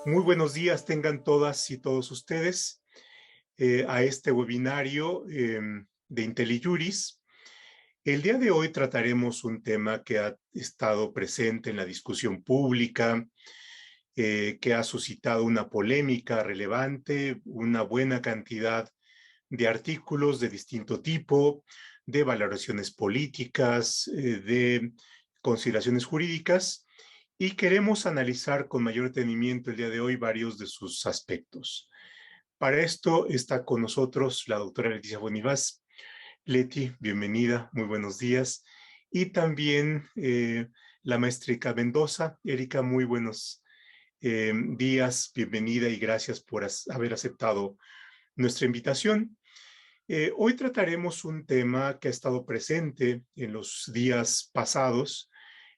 Muy buenos días tengan todas y todos ustedes a este webinario de IntelliJuris. El día de hoy trataremos un tema que ha estado presente en la discusión pública, que ha suscitado una polémica relevante, una buena cantidad de artículos de distinto tipo, de valoraciones políticas, de consideraciones jurídicas, y queremos analizar con mayor detenimiento el día de hoy varios de sus aspectos. Para esto está con nosotros la doctora Leticia Bonivaz. Leti, bienvenida, muy buenos días. Y también la maestra Erika Mendoza. Erika, muy buenos días, bienvenida y gracias por haber aceptado nuestra invitación. Hoy trataremos un tema que ha estado presente en los días pasados,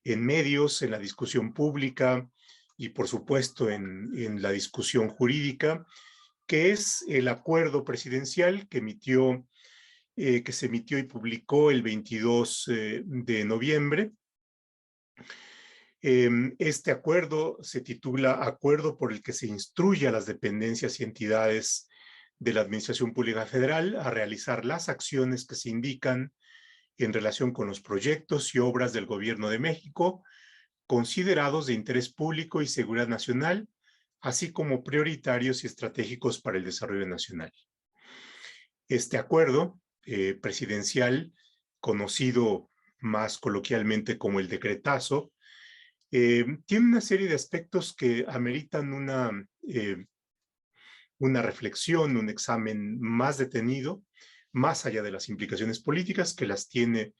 en medios, en la discusión pública y, por supuesto, en la discusión jurídica, que es el acuerdo presidencial que se emitió y publicó el 22 de noviembre. Este acuerdo se titula Acuerdo por el que se instruye a las dependencias y entidades de la Administración Pública Federal a realizar las acciones que se indican en relación con los proyectos y obras del Gobierno de México, considerados de interés público y seguridad nacional, así como prioritarios y estratégicos para el desarrollo nacional. Este acuerdo presidencial, conocido más coloquialmente como el decretazo, tiene una serie de aspectos que ameritan una reflexión, un examen más detenido, más allá de las implicaciones políticas, que las tiene,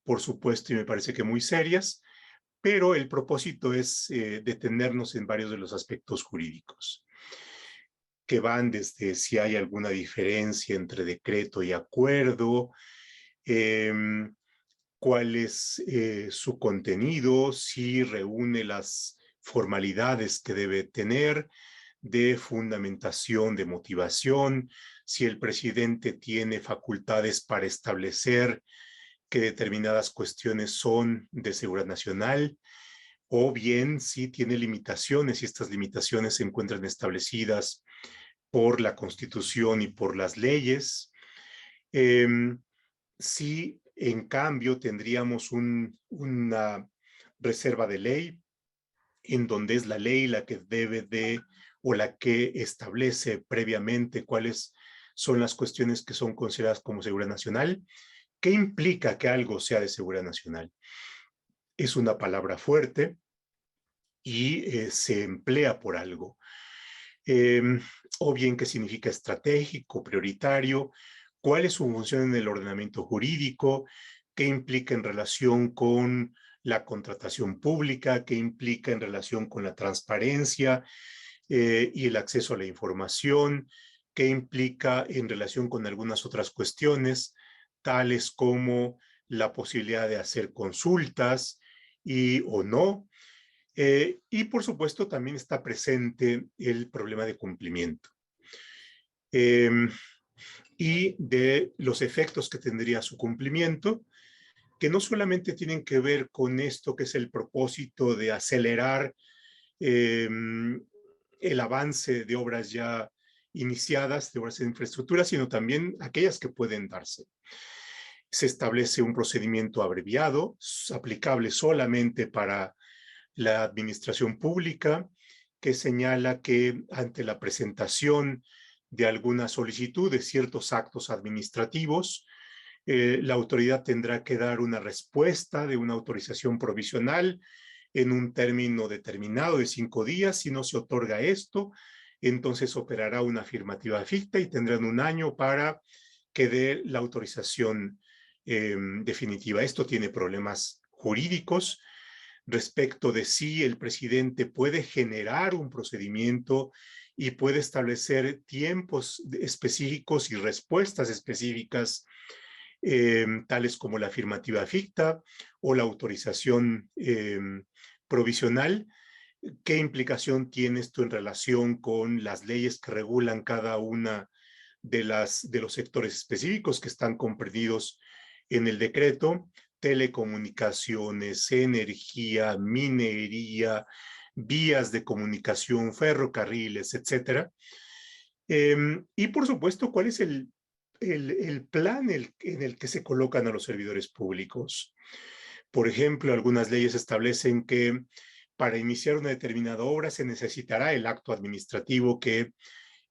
por supuesto, y me parece que muy serias, pero el propósito es detenernos en varios de los aspectos jurídicos, que van desde si hay alguna diferencia entre decreto y acuerdo, eh, cuál es su contenido, si reúne las formalidades que debe tener de fundamentación, de motivación, si el presidente tiene facultades para establecer que determinadas cuestiones son de seguridad nacional, o bien si tiene limitaciones y estas limitaciones se encuentran establecidas por la Constitución y por las leyes. Eh, si en cambio tendríamos una reserva de ley en donde es la ley la que debe de o la que establece previamente cuáles son las cuestiones que son consideradas como seguridad nacional. ¿Qué implica que algo sea de seguridad nacional? Es una palabra fuerte y se emplea por algo. Eh, o bien qué significa estratégico, prioritario, cuál es su función en el ordenamiento jurídico, qué implica en relación con la contratación pública, qué implica en relación con la transparencia y el acceso a la información, qué implica en relación con algunas otras cuestiones, tales como la posibilidad de hacer consultas y o no. Y por supuesto también está presente el problema de cumplimiento eh, y de los efectos que tendría su cumplimiento, que no solamente tienen que ver con esto que es el propósito de acelerar eh, el avance de obras ya iniciadas, de obras de infraestructura, sino también aquellas que pueden darse. Se establece un procedimiento abreviado, aplicable solamente para la administración pública, que señala que ante la presentación de alguna solicitud de ciertos actos administrativos, la autoridad tendrá que dar una respuesta de una autorización provisional en un término determinado de 5 días. Si no se otorga esto, entonces operará una afirmativa ficta y tendrán un año para que dé la autorización definitiva. Esto tiene problemas jurídicos respecto de si el presidente puede generar un procedimiento y puede establecer tiempos específicos y respuestas específicas, tales como la afirmativa ficta o la autorización provisional. ¿Qué implicación tiene esto en relación con las leyes que regulan cada una de los sectores específicos que están comprendidos en el decreto? Telecomunicaciones, energía, minería, vías de comunicación, ferrocarriles, etcétera. Y por supuesto, ¿cuál es el plan en el que se colocan a los servidores públicos? Por ejemplo, algunas leyes establecen que para iniciar una determinada obra se necesitará el acto administrativo que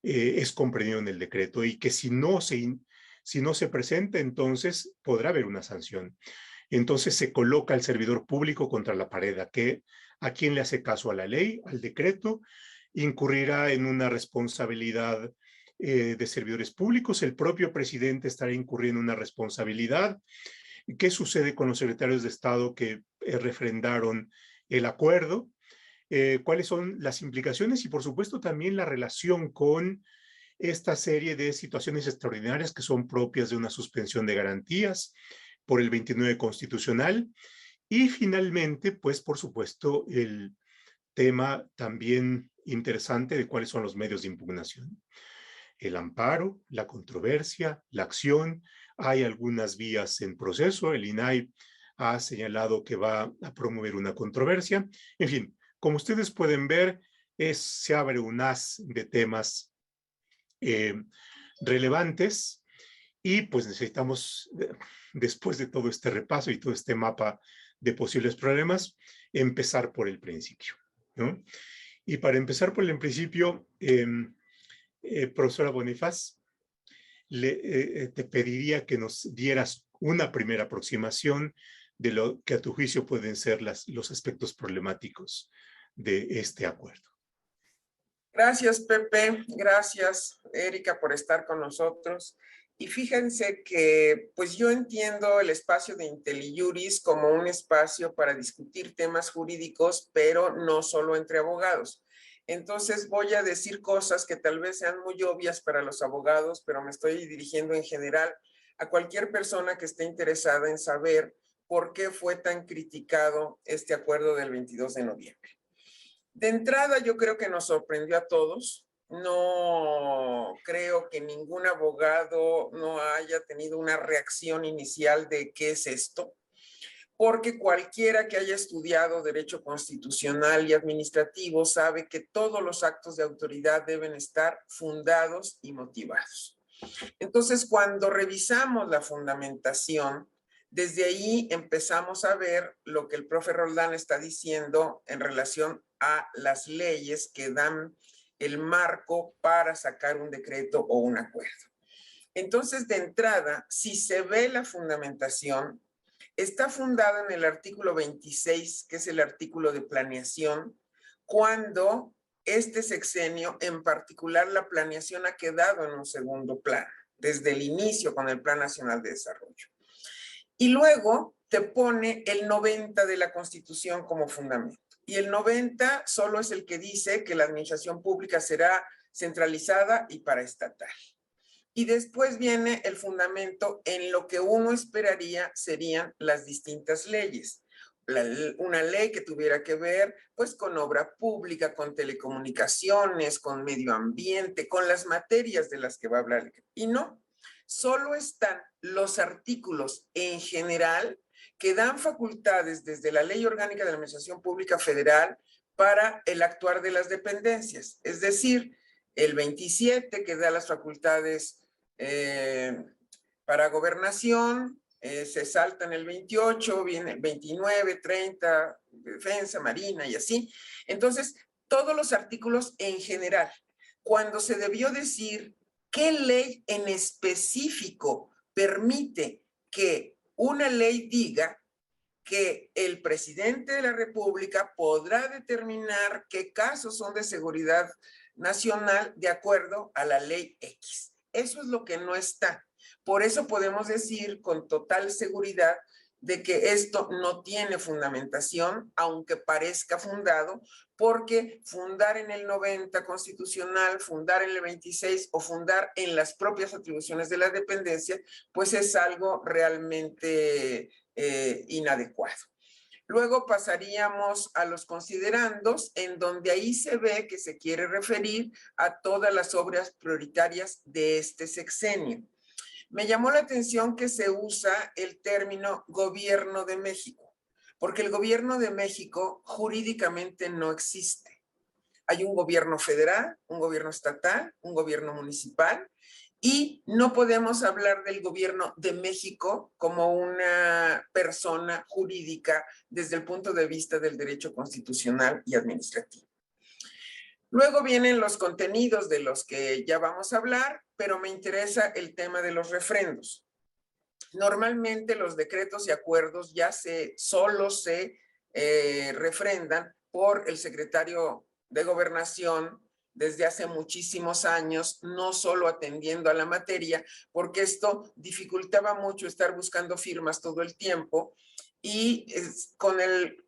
es comprendido en el decreto y que si no se presenta, entonces podrá haber una sanción. Entonces se coloca al servidor público contra la pared, a quien le hace caso a la ley, al decreto, incurrirá en una responsabilidad de servidores públicos, el propio presidente estará incurriendo en una responsabilidad. ¿Qué sucede con los secretarios de Estado que refrendaron el acuerdo? ¿Cuáles son las implicaciones? Y por supuesto también la relación con esta serie de situaciones extraordinarias que son propias de una suspensión de garantías por el 29 constitucional. Y finalmente, pues por supuesto, el tema también interesante de cuáles son los medios de impugnación. El amparo, la controversia, la acción. Hay algunas vías en proceso. El INAI ha señalado que va a promover una controversia. En fin, como ustedes pueden ver, se abre un haz de temas relevantes y pues necesitamos, después de todo este repaso y todo este mapa de posibles problemas, empezar por el principio, ¿no? Y para empezar por el principio, profesora Bonifaz, te pediría que nos dieras una primera aproximación de lo que a tu juicio pueden ser los aspectos problemáticos de este acuerdo. Gracias, Pepe. Gracias, Erika, por estar con nosotros. Y fíjense que, pues yo entiendo el espacio de IntelliJuris como un espacio para discutir temas jurídicos, pero no solo entre abogados. Entonces voy a decir cosas que tal vez sean muy obvias para los abogados, pero me estoy dirigiendo en general a cualquier persona que esté interesada en saber por qué fue tan criticado este acuerdo del 22 de noviembre. De entrada, yo creo que nos sorprendió a todos. No creo que ningún abogado no haya tenido una reacción inicial de qué es esto, porque cualquiera que haya estudiado derecho constitucional y administrativo sabe que todos los actos de autoridad deben estar fundados y motivados. Entonces, cuando revisamos la fundamentación, desde ahí empezamos a ver lo que el profe Roldán está diciendo en relación a las leyes que dan el marco para sacar un decreto o un acuerdo. Entonces, de entrada, si se ve la fundamentación, está fundada en el artículo 26, que es el artículo de planeación, cuando este sexenio, en particular la planeación, ha quedado en un segundo plano, desde el inicio con el Plan Nacional de Desarrollo. Y luego te pone el 90 de la Constitución como fundamento. Y el 90 solo es el que dice que la administración pública será centralizada y paraestatal. Y después viene el fundamento en lo que uno esperaría serían las distintas leyes. Una ley que tuviera que ver pues con obra pública, con telecomunicaciones, con medio ambiente, con las materias de las que va a hablar. Y no, solo están los artículos en general que dan facultades desde la Ley Orgánica de la Administración Pública Federal para el actuar de las dependencias. Es decir, el 27 que da las facultades para gobernación, se salta en el 28, viene el 29, 30, defensa, marina y así. Entonces, todos los artículos en general. Cuando se debió decir qué ley en específico permite que una ley diga que el presidente de la República podrá determinar qué casos son de seguridad nacional de acuerdo a la ley X. Eso es lo que no está. Por eso podemos decir con total seguridad de que esto no tiene fundamentación, aunque parezca fundado, porque fundar en el 90 constitucional, fundar en el 26 o fundar en las propias atribuciones de la dependencia, pues es algo realmente inadecuado. Luego pasaríamos a los considerandos, en donde ahí se ve que se quiere referir a todas las obras prioritarias de este sexenio. Me llamó la atención que se usa el término Gobierno de México, porque el gobierno de México jurídicamente no existe. Hay un gobierno federal, un gobierno estatal, un gobierno municipal, y no podemos hablar del gobierno de México como una persona jurídica desde el punto de vista del derecho constitucional y administrativo. Luego vienen los contenidos de los que ya vamos a hablar, pero me interesa el tema de los refrendos. Normalmente los decretos y acuerdos ya solo se refrendan por el secretario de Gobernación desde hace muchísimos años, no solo atendiendo a la materia, porque esto dificultaba mucho estar buscando firmas todo el tiempo y con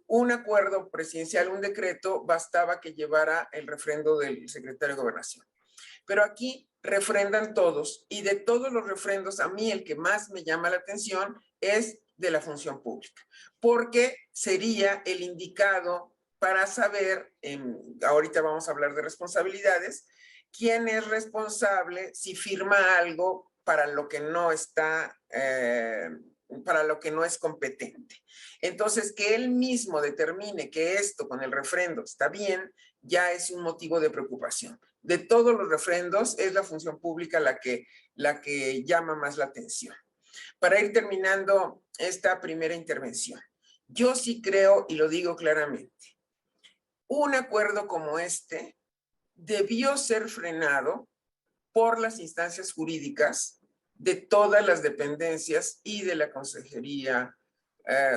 un acuerdo presidencial, un decreto, bastaba que llevara el refrendo del secretario de Gobernación. Pero aquí refrendan todos, y de todos los refrendos, a mí el que más me llama la atención es de la función pública, porque sería el indicado para saber, ahorita vamos a hablar de responsabilidades, quién es responsable si firma algo para lo que no está, para lo que no es competente. Entonces, que él mismo determine que esto con el refrendo está bien, ya es un motivo de preocupación. De todos los refrendos, es la función pública la que llama más la atención. Para ir terminando esta primera intervención, yo sí creo, y lo digo claramente, un acuerdo como este debió ser frenado por las instancias jurídicas de todas las dependencias y de la Consejería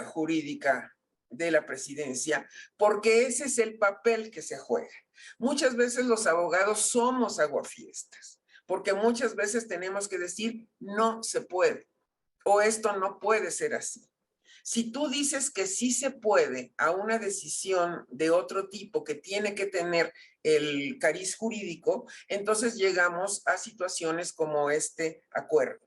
Jurídica de la Presidencia, porque ese es el papel que se juega. Muchas veces los abogados somos aguafiestas, porque muchas veces tenemos que decir no se puede o esto no puede ser así. Si tú dices que sí se puede a una decisión de otro tipo que tiene que tener el cariz jurídico, entonces llegamos a situaciones como este acuerdo.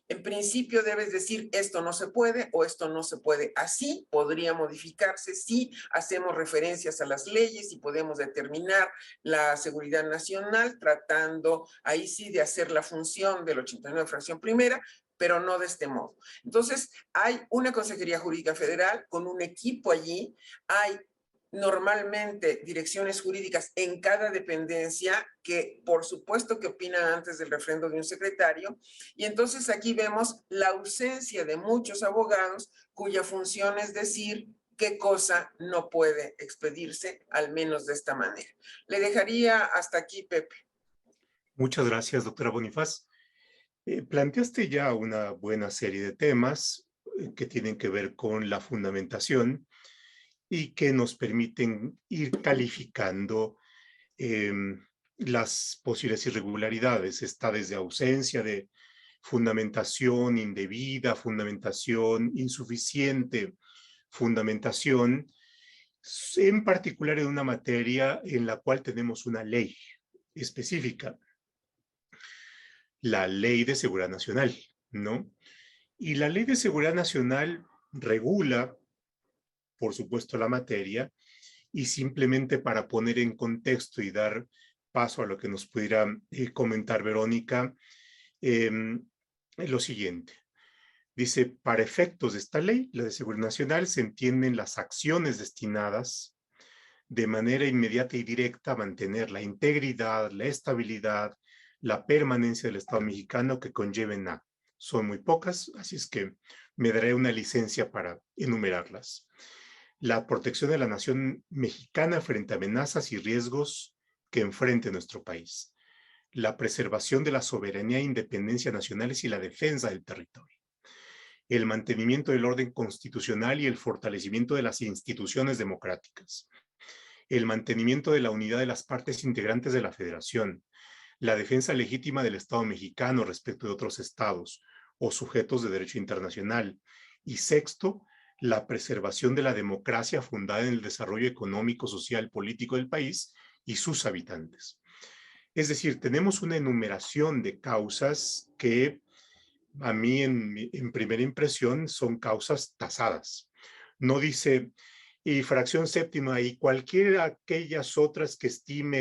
En principio debes decir esto no se puede o esto no se puede. Así podría modificarse si hacemos referencias a las leyes y podemos determinar la seguridad nacional tratando ahí sí de hacer la función del 89 fracción primera, pero no de este modo. Entonces, hay una Consejería Jurídica Federal con un equipo allí, hay normalmente direcciones jurídicas en cada dependencia que por supuesto que opinan antes del refrendo de un secretario, y entonces aquí vemos la ausencia de muchos abogados cuya función es decir qué cosa no puede expedirse, al menos de esta manera. Le dejaría hasta aquí, Pepe. Muchas gracias, doctora Bonifaz. Planteaste ya una buena serie de temas que tienen que ver con la fundamentación y que nos permiten ir calificando las posibles irregularidades. Está desde ausencia de fundamentación indebida, fundamentación insuficiente, fundamentación, en particular en una materia en la cual tenemos una ley específica, la Ley de Seguridad Nacional, ¿no? Y la Ley de Seguridad Nacional regula, por supuesto, la materia, y simplemente para poner en contexto y dar paso a lo que nos pudiera comentar Verónica, lo siguiente. Dice, para efectos de esta ley, la de Seguridad Nacional, se entienden las acciones destinadas de manera inmediata y directa a mantener la integridad, la estabilidad, la permanencia del Estado mexicano que conlleven a. Son muy pocas, así es que me daré una licencia para enumerarlas. La protección de la nación mexicana frente a amenazas y riesgos que enfrente nuestro país. La preservación de la soberanía e independencia nacionales y la defensa del territorio. El mantenimiento del orden constitucional y el fortalecimiento de las instituciones democráticas. El mantenimiento de la unidad de las partes integrantes de la Federación. La defensa legítima del Estado mexicano respecto de otros estados o sujetos de derecho internacional. Y sexto, la preservación de la democracia fundada en el desarrollo económico, social, político del país y sus habitantes. Es decir, tenemos una enumeración de causas que a mí en primera impresión son causas tasadas. No dice, y fracción séptima y cualquiera de aquellas otras que estime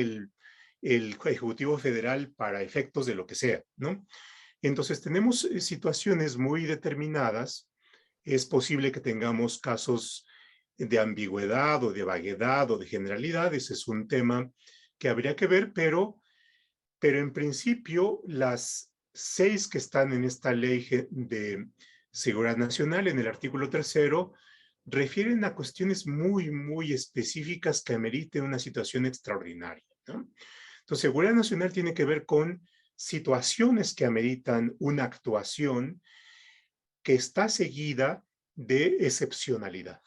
el Ejecutivo Federal para efectos de lo que sea, ¿no? Entonces tenemos situaciones muy determinadas. Es posible que tengamos casos de ambigüedad o de vaguedad o de generalidad. Ese es un tema que habría que ver, pero en principio las 6 que están en esta ley de seguridad nacional, en el artículo 3º, refieren a cuestiones muy, muy específicas que ameriten una situación extraordinaria, ¿no? Entonces, seguridad nacional tiene que ver con situaciones que ameritan una actuación que está seguida de excepcionalidad.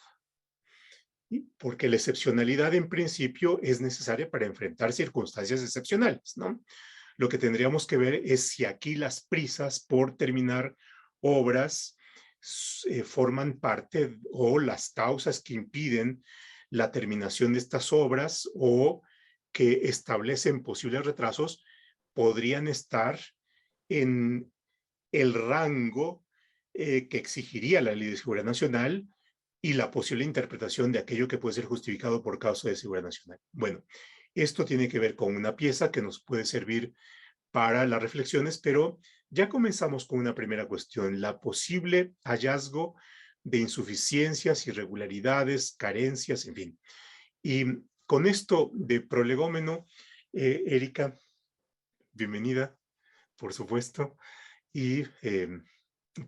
Porque la excepcionalidad en principio es necesaria para enfrentar circunstancias excepcionales, ¿no? Lo que tendríamos que ver es si aquí las prisas por terminar obras forman parte, o las causas que impiden la terminación de estas obras o que establecen posibles retrasos podrían estar en el rango que exigiría la Ley de Seguridad Nacional y la posible interpretación de aquello que puede ser justificado por causa de seguridad nacional. Bueno, esto tiene que ver con una pieza que nos puede servir para las reflexiones, pero ya comenzamos con una primera cuestión, la posible hallazgo de insuficiencias, irregularidades, carencias, en fin. Y con esto de prolegómeno, Erika, bienvenida, por supuesto, y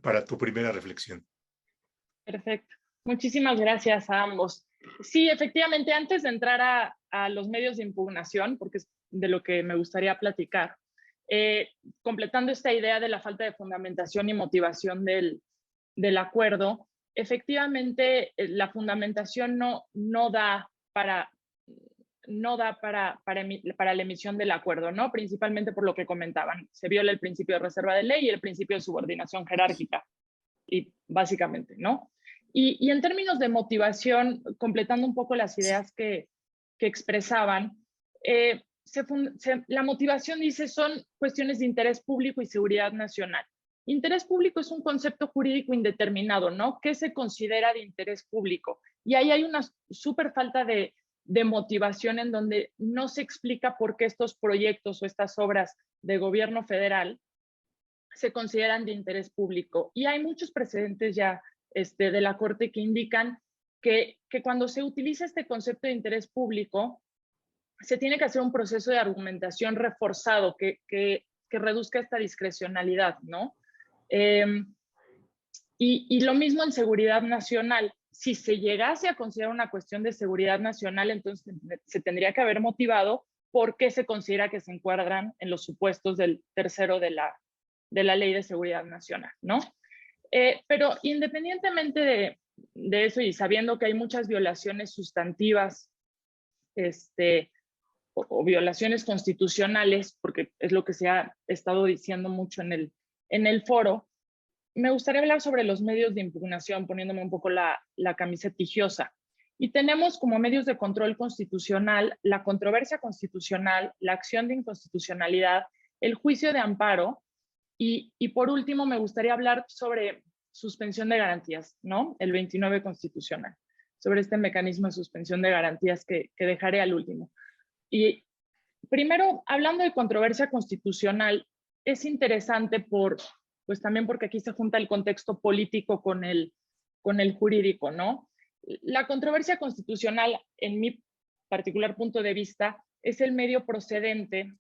para tu primera reflexión. Perfecto. Muchísimas gracias a ambos. Sí, efectivamente, antes de entrar a los medios de impugnación, porque es de lo que me gustaría platicar, completando esta idea de la falta de fundamentación y motivación del acuerdo, efectivamente la fundamentación no da para la emisión del acuerdo, ¿no? Principalmente por lo que comentaban. Se viola el principio de reserva de ley y el principio de subordinación jerárquica, y básicamente, ¿no? Y en términos de motivación, completando un poco las ideas que expresaban, la motivación, dice, son cuestiones de interés público y seguridad nacional. Interés público es un concepto jurídico indeterminado, ¿no? ¿Qué se considera de interés público? Y ahí hay una súper falta de motivación en donde no se explica por qué estos proyectos o estas obras de gobierno federal se consideran de interés público. Y hay muchos precedentes ya de la Corte que indican que cuando se utiliza este concepto de interés público, se tiene que hacer un proceso de argumentación reforzado que reduzca esta discrecionalidad, ¿no? Y lo mismo en seguridad nacional. Si se llegase a considerar una cuestión de seguridad nacional, entonces se tendría que haber motivado por qué se considera que se encuadran en los supuestos del tercero de la Ley de Seguridad Nacional, ¿no? Pero independientemente de eso y sabiendo que hay muchas violaciones sustantivas o violaciones constitucionales, porque es lo que se ha estado diciendo mucho en el foro, me gustaría hablar sobre los medios de impugnación, poniéndome un poco la camisa tijosa. Y tenemos como medios de control constitucional la controversia constitucional, la acción de inconstitucionalidad, el juicio de amparo, y por último me gustaría hablar sobre suspensión de garantías, ¿no? El 29 constitucional, sobre este mecanismo de suspensión de garantías que dejaré al último. Y primero, hablando de controversia constitucional, es interesante pues también porque aquí se junta el contexto político con el jurídico, ¿no? La controversia constitucional, en mi particular punto de vista, es el medio procedente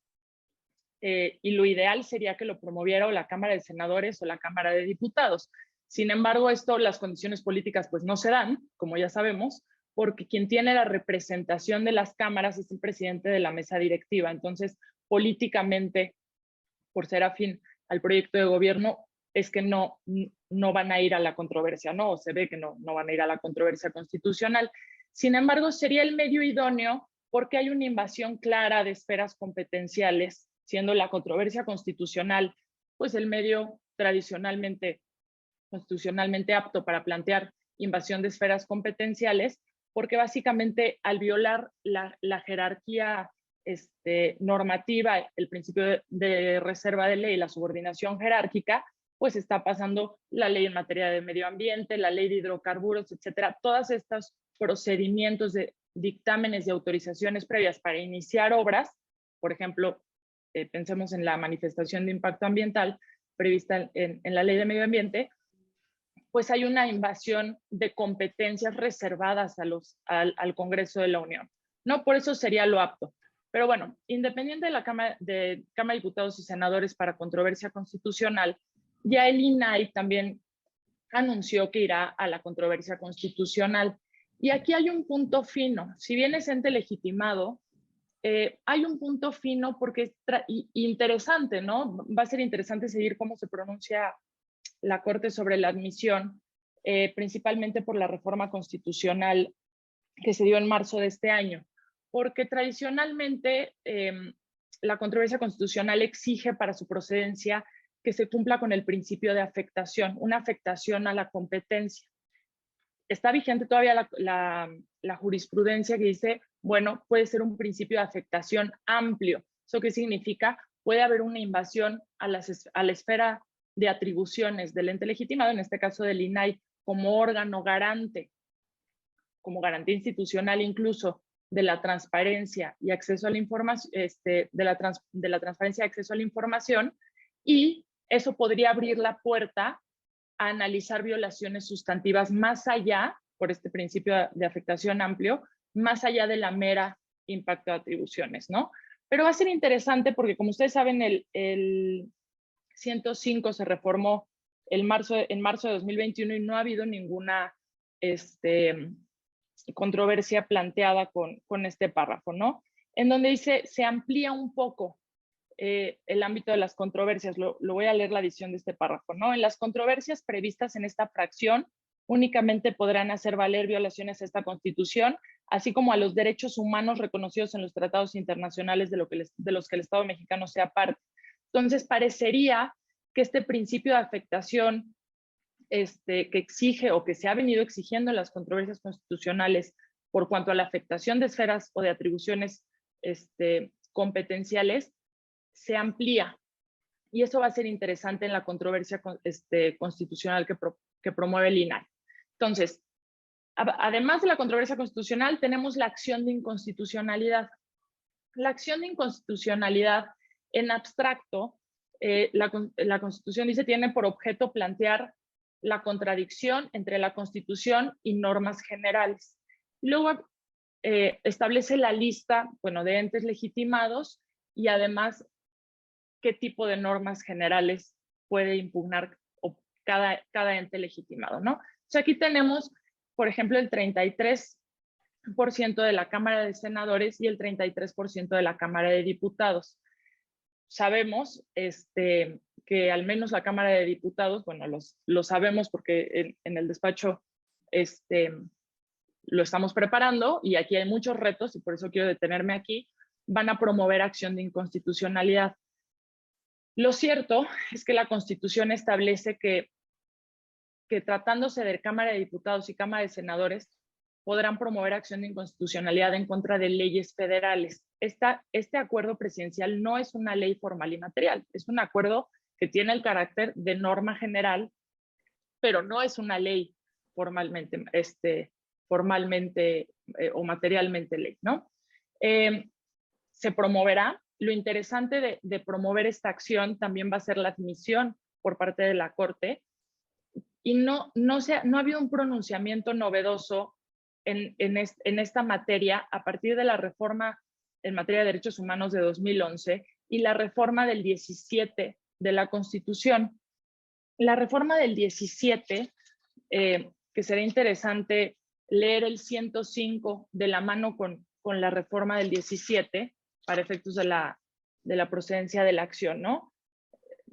y lo ideal sería que lo promoviera o la Cámara de Senadores o la Cámara de Diputados. Sin embargo, las condiciones políticas pues no se dan, como ya sabemos, porque quien tiene la representación de las cámaras es el presidente de la mesa directiva. Entonces, políticamente, por ser afín al proyecto de gobierno, es que no van a ir a la controversia, ¿no? O se ve que no van a ir a la controversia constitucional. Sin embargo, sería el medio idóneo porque hay una invasión clara de esferas competenciales, siendo la controversia constitucional, pues el medio constitucionalmente apto para plantear invasión de esferas competenciales, porque básicamente al violar la jerarquía normativa, el principio de reserva de ley, la subordinación jerárquica, pues está pasando la ley en materia de medio ambiente, la ley de hidrocarburos, etcétera. Todos estos procedimientos de dictámenes y autorizaciones previas para iniciar obras, por ejemplo, pensemos en la manifestación de impacto ambiental prevista en la ley de medio ambiente, pues hay una invasión de competencias reservadas al Congreso de la Unión, ¿no? Por eso sería lo apto. Pero bueno, independiente de la Cámara de Diputados y Senadores para controversia constitucional, ya el INAI también anunció que irá a la controversia constitucional. Y aquí hay un punto fino. Si bien es ente legitimado, hay un punto fino porque es interesante, ¿no? Va a ser interesante seguir cómo se pronuncia la Corte sobre la admisión, principalmente por la reforma constitucional que se dio en marzo de este año, porque tradicionalmente la controversia constitucional exige para su procedencia que se cumpla con el principio de afectación, una afectación a la competencia. Está vigente todavía la jurisprudencia que dice, bueno, puede ser un principio de afectación amplio. ¿Eso qué significa? Puede haber una invasión a la esfera de atribuciones del ente legitimado, en este caso del INAI, como órgano garante, como garantía institucional incluso de la transparencia y acceso a la información, de la transparencia y acceso a la información, y eso podría abrir la puerta a analizar violaciones sustantivas más allá, por este principio de afectación amplio, más allá de la mera impacto de atribuciones, ¿no? Pero va a ser interesante porque, como ustedes saben, el 105 se reformó en marzo de 2021 y no ha habido ninguna controversia planteada con este párrafo, ¿no? En donde dice, se amplía un poco el ámbito de las controversias. Lo voy a leer la adición de este párrafo, ¿no? En las controversias previstas en esta fracción, únicamente podrán hacer valer violaciones a esta Constitución, así como a los derechos humanos reconocidos en los tratados internacionales de los que el Estado mexicano sea parte. Entonces, parecería que este principio de afectación que exige o que se ha venido exigiendo en las controversias constitucionales por cuanto a la afectación de esferas o de atribuciones competenciales, se amplía. Y eso va a ser interesante en la controversia constitucional que promueve el INAI. Entonces, además de la controversia constitucional, tenemos la acción de inconstitucionalidad. La acción de inconstitucionalidad en abstracto, la Constitución dice, tiene por objeto plantear la contradicción entre la Constitución y normas generales. Luego establece la lista, bueno, de entes legitimados y además qué tipo de normas generales puede impugnar cada ente legitimado, ¿no? O sea, aquí tenemos, por ejemplo, el 33% de la Cámara de Senadores y el 33% de la Cámara de Diputados. Sabemos que al menos la Cámara de Diputados, bueno, lo sabemos porque en el despacho lo estamos preparando y aquí hay muchos retos y por eso quiero detenerme aquí, van a promover acción de inconstitucionalidad. Lo cierto es que la Constitución establece que tratándose de Cámara de Diputados y Cámara de Senadores, podrán promover acción de inconstitucionalidad en contra de leyes federales. Este acuerdo presidencial no es una ley formal y material, es un acuerdo que tiene el carácter de norma general, pero no es una ley formalmente o materialmente ley, ¿no? Se promoverá. Lo interesante de promover esta acción también va a ser la admisión por parte de la Corte y no ha habido un pronunciamiento novedoso en esta materia a partir de la reforma en materia de derechos humanos de 2011 y la reforma del 17 de la Constitución. La reforma del 17, que será interesante leer el 105 de la mano con la reforma del 17 para efectos de la procedencia de la acción, ¿no?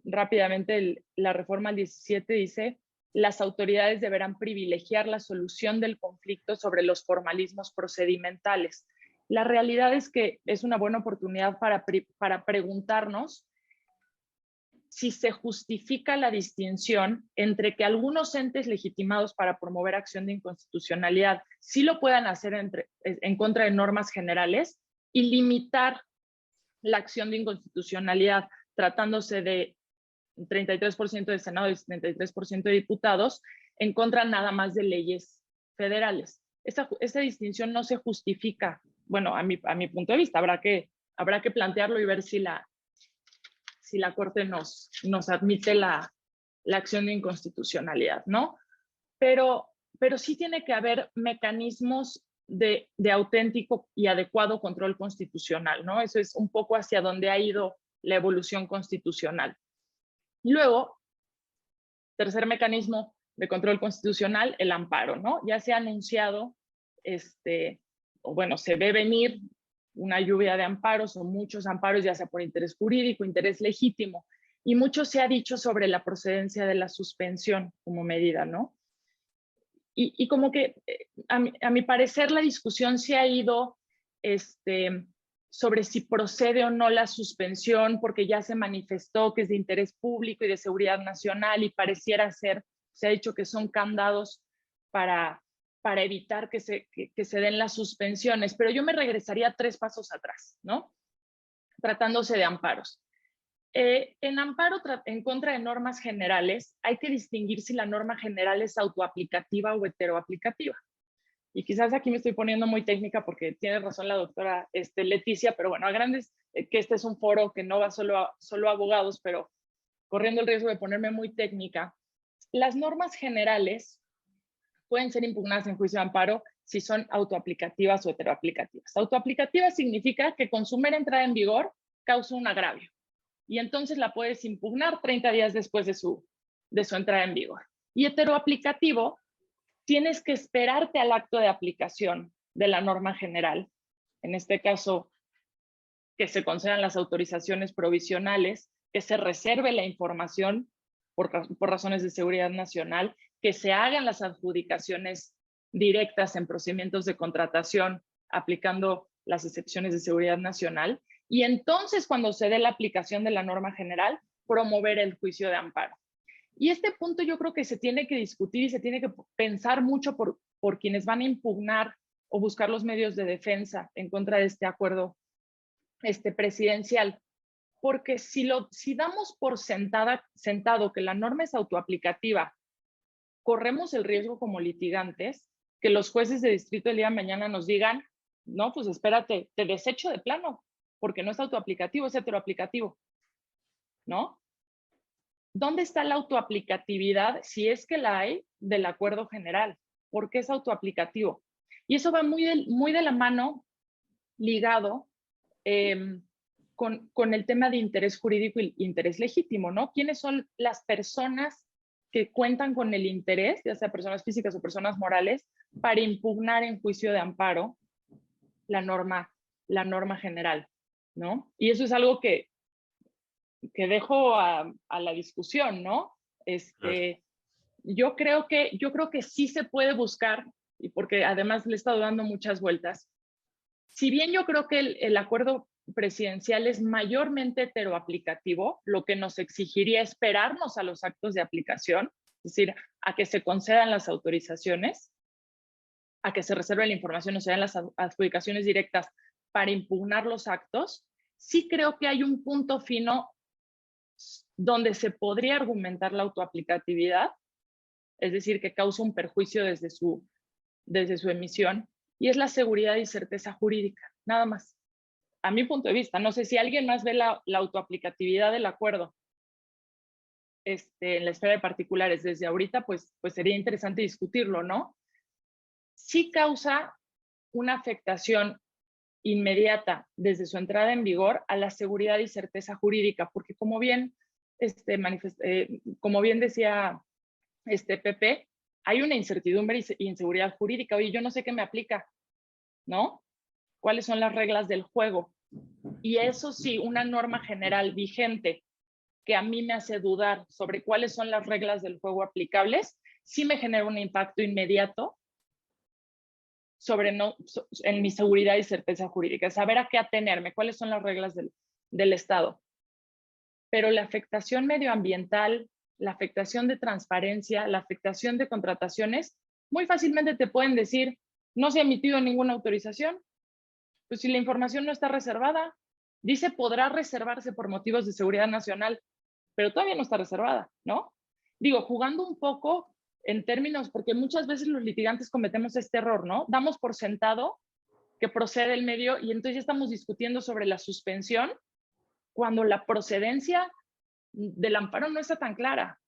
Rápidamente, la reforma del 17 dice: las autoridades deberán privilegiar la solución del conflicto sobre los formalismos procedimentales. La realidad es que es una buena oportunidad para preguntarnos si se justifica la distinción entre que algunos entes legitimados para promover acción de inconstitucionalidad sí lo puedan hacer en contra de normas generales y limitar la acción de inconstitucionalidad tratándose de 33% de Senado y 73% de diputados en contra nada más de leyes federales. Esa distinción no se justifica, bueno, a mi punto de vista, habrá que plantearlo y ver si la Corte nos admite la acción de inconstitucionalidad, ¿no? pero sí tiene que haber mecanismos de auténtico y adecuado control constitucional, ¿no? Eso es un poco hacia donde ha ido la evolución constitucional. Luego, tercer mecanismo de control constitucional, el amparo, ¿no? Ya se ha anunciado, o bueno, se ve venir una lluvia de amparos o muchos amparos, ya sea por interés jurídico, interés legítimo, y mucho se ha dicho sobre la procedencia de la suspensión como medida, ¿no? Y como que a mi parecer la discusión se ha ido sobre si procede o no la suspensión, porque ya se manifestó que es de interés público y de seguridad nacional y pareciera ser, se ha dicho que son candados para evitar que se den las suspensiones, pero yo me regresaría 3 pasos atrás, ¿no? Tratándose de amparos. En amparo en contra de normas generales, hay que distinguir si la norma general es autoaplicativa o heteroaplicativa. Y quizás aquí me estoy poniendo muy técnica porque tiene razón la doctora Leticia, pero bueno, a grandes, que este es un foro que no va solo a abogados, pero corriendo el riesgo de ponerme muy técnica, las normas generales pueden ser impugnadas en juicio de amparo si son autoaplicativas o heteroaplicativas. Autoaplicativa significa que con su mera entrada en vigor causa un agravio y entonces la puedes impugnar 30 días después de su entrada en vigor. Y heteroaplicativo, tienes que esperarte al acto de aplicación de la norma general, en este caso, que se concedan las autorizaciones provisionales, que se reserve la información por razones de seguridad nacional, que se hagan las adjudicaciones directas en procedimientos de contratación aplicando las excepciones de seguridad nacional, y entonces cuando se dé la aplicación de la norma general, promover el juicio de amparo. Y este punto yo creo que se tiene que discutir y se tiene que pensar mucho por quienes van a impugnar o buscar los medios de defensa en contra de este acuerdo presidencial. Porque si damos por sentado que la norma es autoaplicativa, corremos el riesgo como litigantes que los jueces de distrito el día de mañana nos digan, no, pues espérate, te desecho de plano, porque no es autoaplicativo, es heteroaplicativo, ¿no? ¿Dónde está la autoaplicatividad, si es que la hay, del acuerdo general? ¿Por qué es autoaplicativo? Y eso va muy de la mano, ligado con el tema de interés jurídico y interés legítimo, ¿no? ¿Quiénes son las personas que cuentan con el interés, ya sea personas físicas o personas morales, para impugnar en juicio de amparo la norma general, ¿no? Y eso es algo que dejo a la discusión, ¿no? Yo creo que sí se puede buscar, y porque además le he estado dando muchas vueltas, si bien yo creo que el acuerdo presidencial es mayormente heteroaplicativo, lo que nos exigiría esperarnos a los actos de aplicación, es decir, a que se concedan las autorizaciones, a que se reserve la información o se den las adjudicaciones directas para impugnar los actos, sí creo que hay un punto fino donde se podría argumentar la autoaplicatividad, es decir, que causa un perjuicio desde su emisión, y es la seguridad y certeza jurídica, nada más. A mi punto de vista, no sé si alguien más ve la autoaplicatividad del acuerdo en la esfera de particulares desde ahorita, pues sería interesante discutirlo, ¿no? Sí causa una afectación inmediata desde su entrada en vigor a la seguridad y certeza jurídica, porque como bien, como bien decía Pepe, hay una incertidumbre y inseguridad jurídica. Oye, yo no sé qué me aplica, ¿no? ¿Cuáles son las reglas del juego? Y eso sí, una norma general vigente que a mí me hace dudar sobre cuáles son las reglas del juego aplicables, sí me genera un impacto inmediato en mi seguridad y certeza jurídica, saber a qué atenerme, cuáles son las reglas del Estado. Pero la afectación medioambiental, la afectación de transparencia, la afectación de contrataciones, muy fácilmente te pueden decir, no se ha emitido ninguna autorización, pues si la información no está reservada, dice podrá reservarse por motivos de seguridad nacional, pero todavía no está reservada, ¿no? Digo, jugando un poco en términos, porque muchas veces los litigantes cometemos este error, ¿no? Damos por sentado que procede el medio y entonces ya estamos discutiendo sobre la suspensión cuando la procedencia del amparo no está tan clara.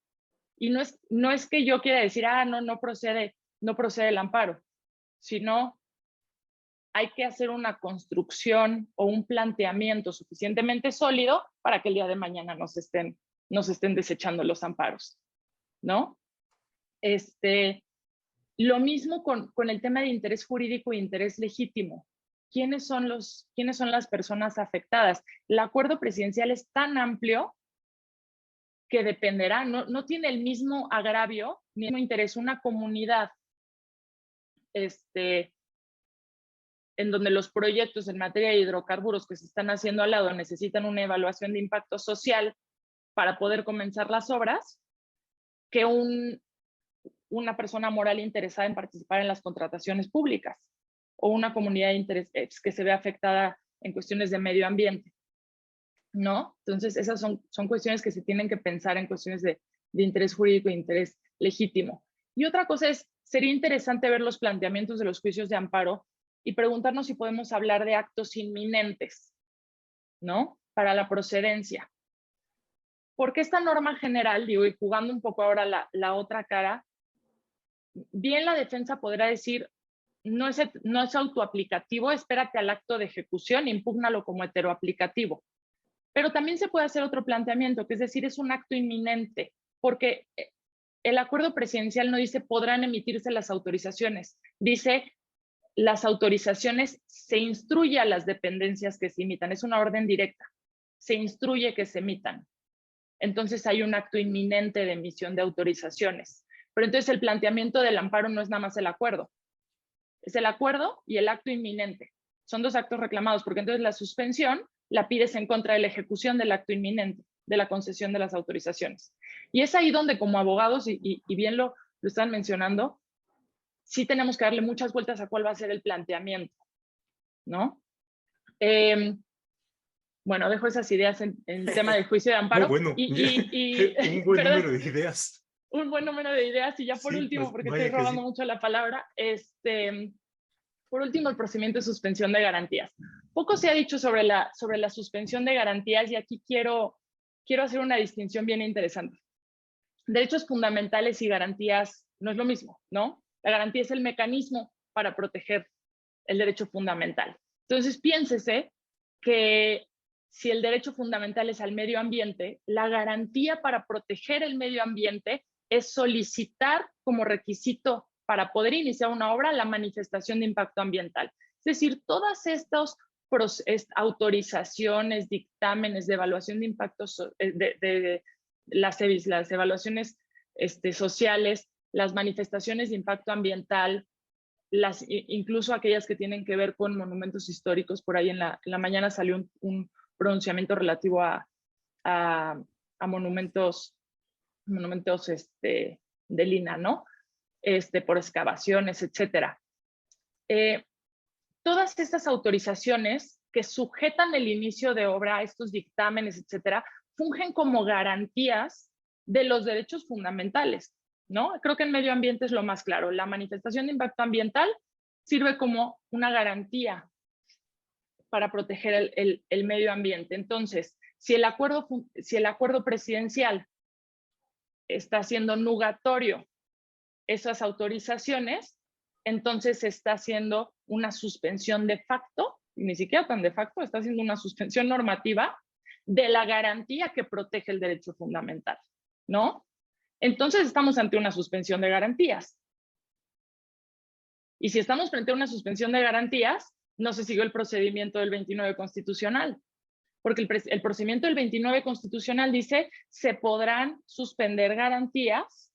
Y no es que yo quiera decir, no procede el amparo, sino hay que hacer una construcción o un planteamiento suficientemente sólido para que el día de mañana nos estén desechando los amparos, ¿no? Lo mismo con el tema de interés jurídico e interés legítimo. ¿Quiénes son las personas afectadas? El acuerdo presidencial es tan amplio que dependerá, no tiene el mismo agravio ni el mismo interés una comunidad en donde los proyectos en materia de hidrocarburos que se están haciendo al lado necesitan una evaluación de impacto social para poder comenzar las obras, que una persona moral interesada en participar en las contrataciones públicas o una comunidad de interés que se ve afectada en cuestiones de medio ambiente, ¿no? Entonces, esas son cuestiones que se tienen que pensar en cuestiones de interés jurídico e interés legítimo. Y otra cosa sería interesante ver los planteamientos de los juicios de amparo y preguntarnos si podemos hablar de actos inminentes, ¿no? Para la procedencia. Porque esta norma general, digo, y jugando un poco ahora la otra cara, bien la defensa podrá decir, no es autoaplicativo, espérate al acto de ejecución, impúgnalo como heteroaplicativo. Pero también se puede hacer otro planteamiento, que es decir, es un acto inminente, porque el acuerdo presidencial no dice podrán emitirse las autorizaciones, dice las autorizaciones se instruye a las dependencias que se emitan, es una orden directa, se instruye que se emitan. Entonces hay un acto inminente de emisión de autorizaciones. Pero entonces el planteamiento del amparo no es nada más el acuerdo, es el acuerdo y el acto inminente. Son dos actos reclamados, porque entonces la suspensión la pides en contra de la ejecución del acto inminente, de la concesión de las autorizaciones. Y es ahí donde como abogados, y bien lo están mencionando, sí tenemos que darle muchas vueltas a cuál va a ser el planteamiento, ¿no? Bueno, dejo esas ideas en el tema del juicio de amparo. No, bueno, un buen número de ideas. Un buen número de ideas. Y ya por último, pues, porque estoy robando mucho la palabra, por último, el procedimiento de suspensión de garantías. Poco se ha dicho sobre la suspensión de garantías y aquí quiero hacer una distinción bien interesante. Derechos fundamentales y garantías no es lo mismo, ¿no? La garantía es el mecanismo para proteger el derecho fundamental. Entonces, piénsese que si el derecho fundamental es al medio ambiente, la garantía para proteger el medio ambiente es solicitar como requisito para poder iniciar una obra la manifestación de impacto ambiental. Es decir, todas estas autorizaciones, dictámenes de evaluación de impactos, las evaluaciones sociales, las manifestaciones de impacto ambiental, incluso aquellas que tienen que ver con monumentos históricos. Por ahí en la mañana salió un pronunciamiento relativo a monumentos de Lina, ¿no? Por excavaciones, etcétera. Todas estas autorizaciones que sujetan el inicio de obra, estos dictámenes, etcétera, fungen como garantías de los derechos fundamentales, ¿no? Creo que en medio ambiente es lo más claro. La manifestación de impacto ambiental sirve como una garantía para proteger el medio ambiente. Entonces, si el acuerdo presidencial está haciendo nugatorio esas autorizaciones, entonces se está haciendo una suspensión de facto, ni siquiera tan de facto, está haciendo una suspensión normativa de la garantía que protege el derecho fundamental, ¿no? Entonces estamos ante una suspensión de garantías. Y si estamos frente a una suspensión de garantías, no se siguió el procedimiento del 29 constitucional, porque el procedimiento del 29 constitucional dice se podrán suspender garantías,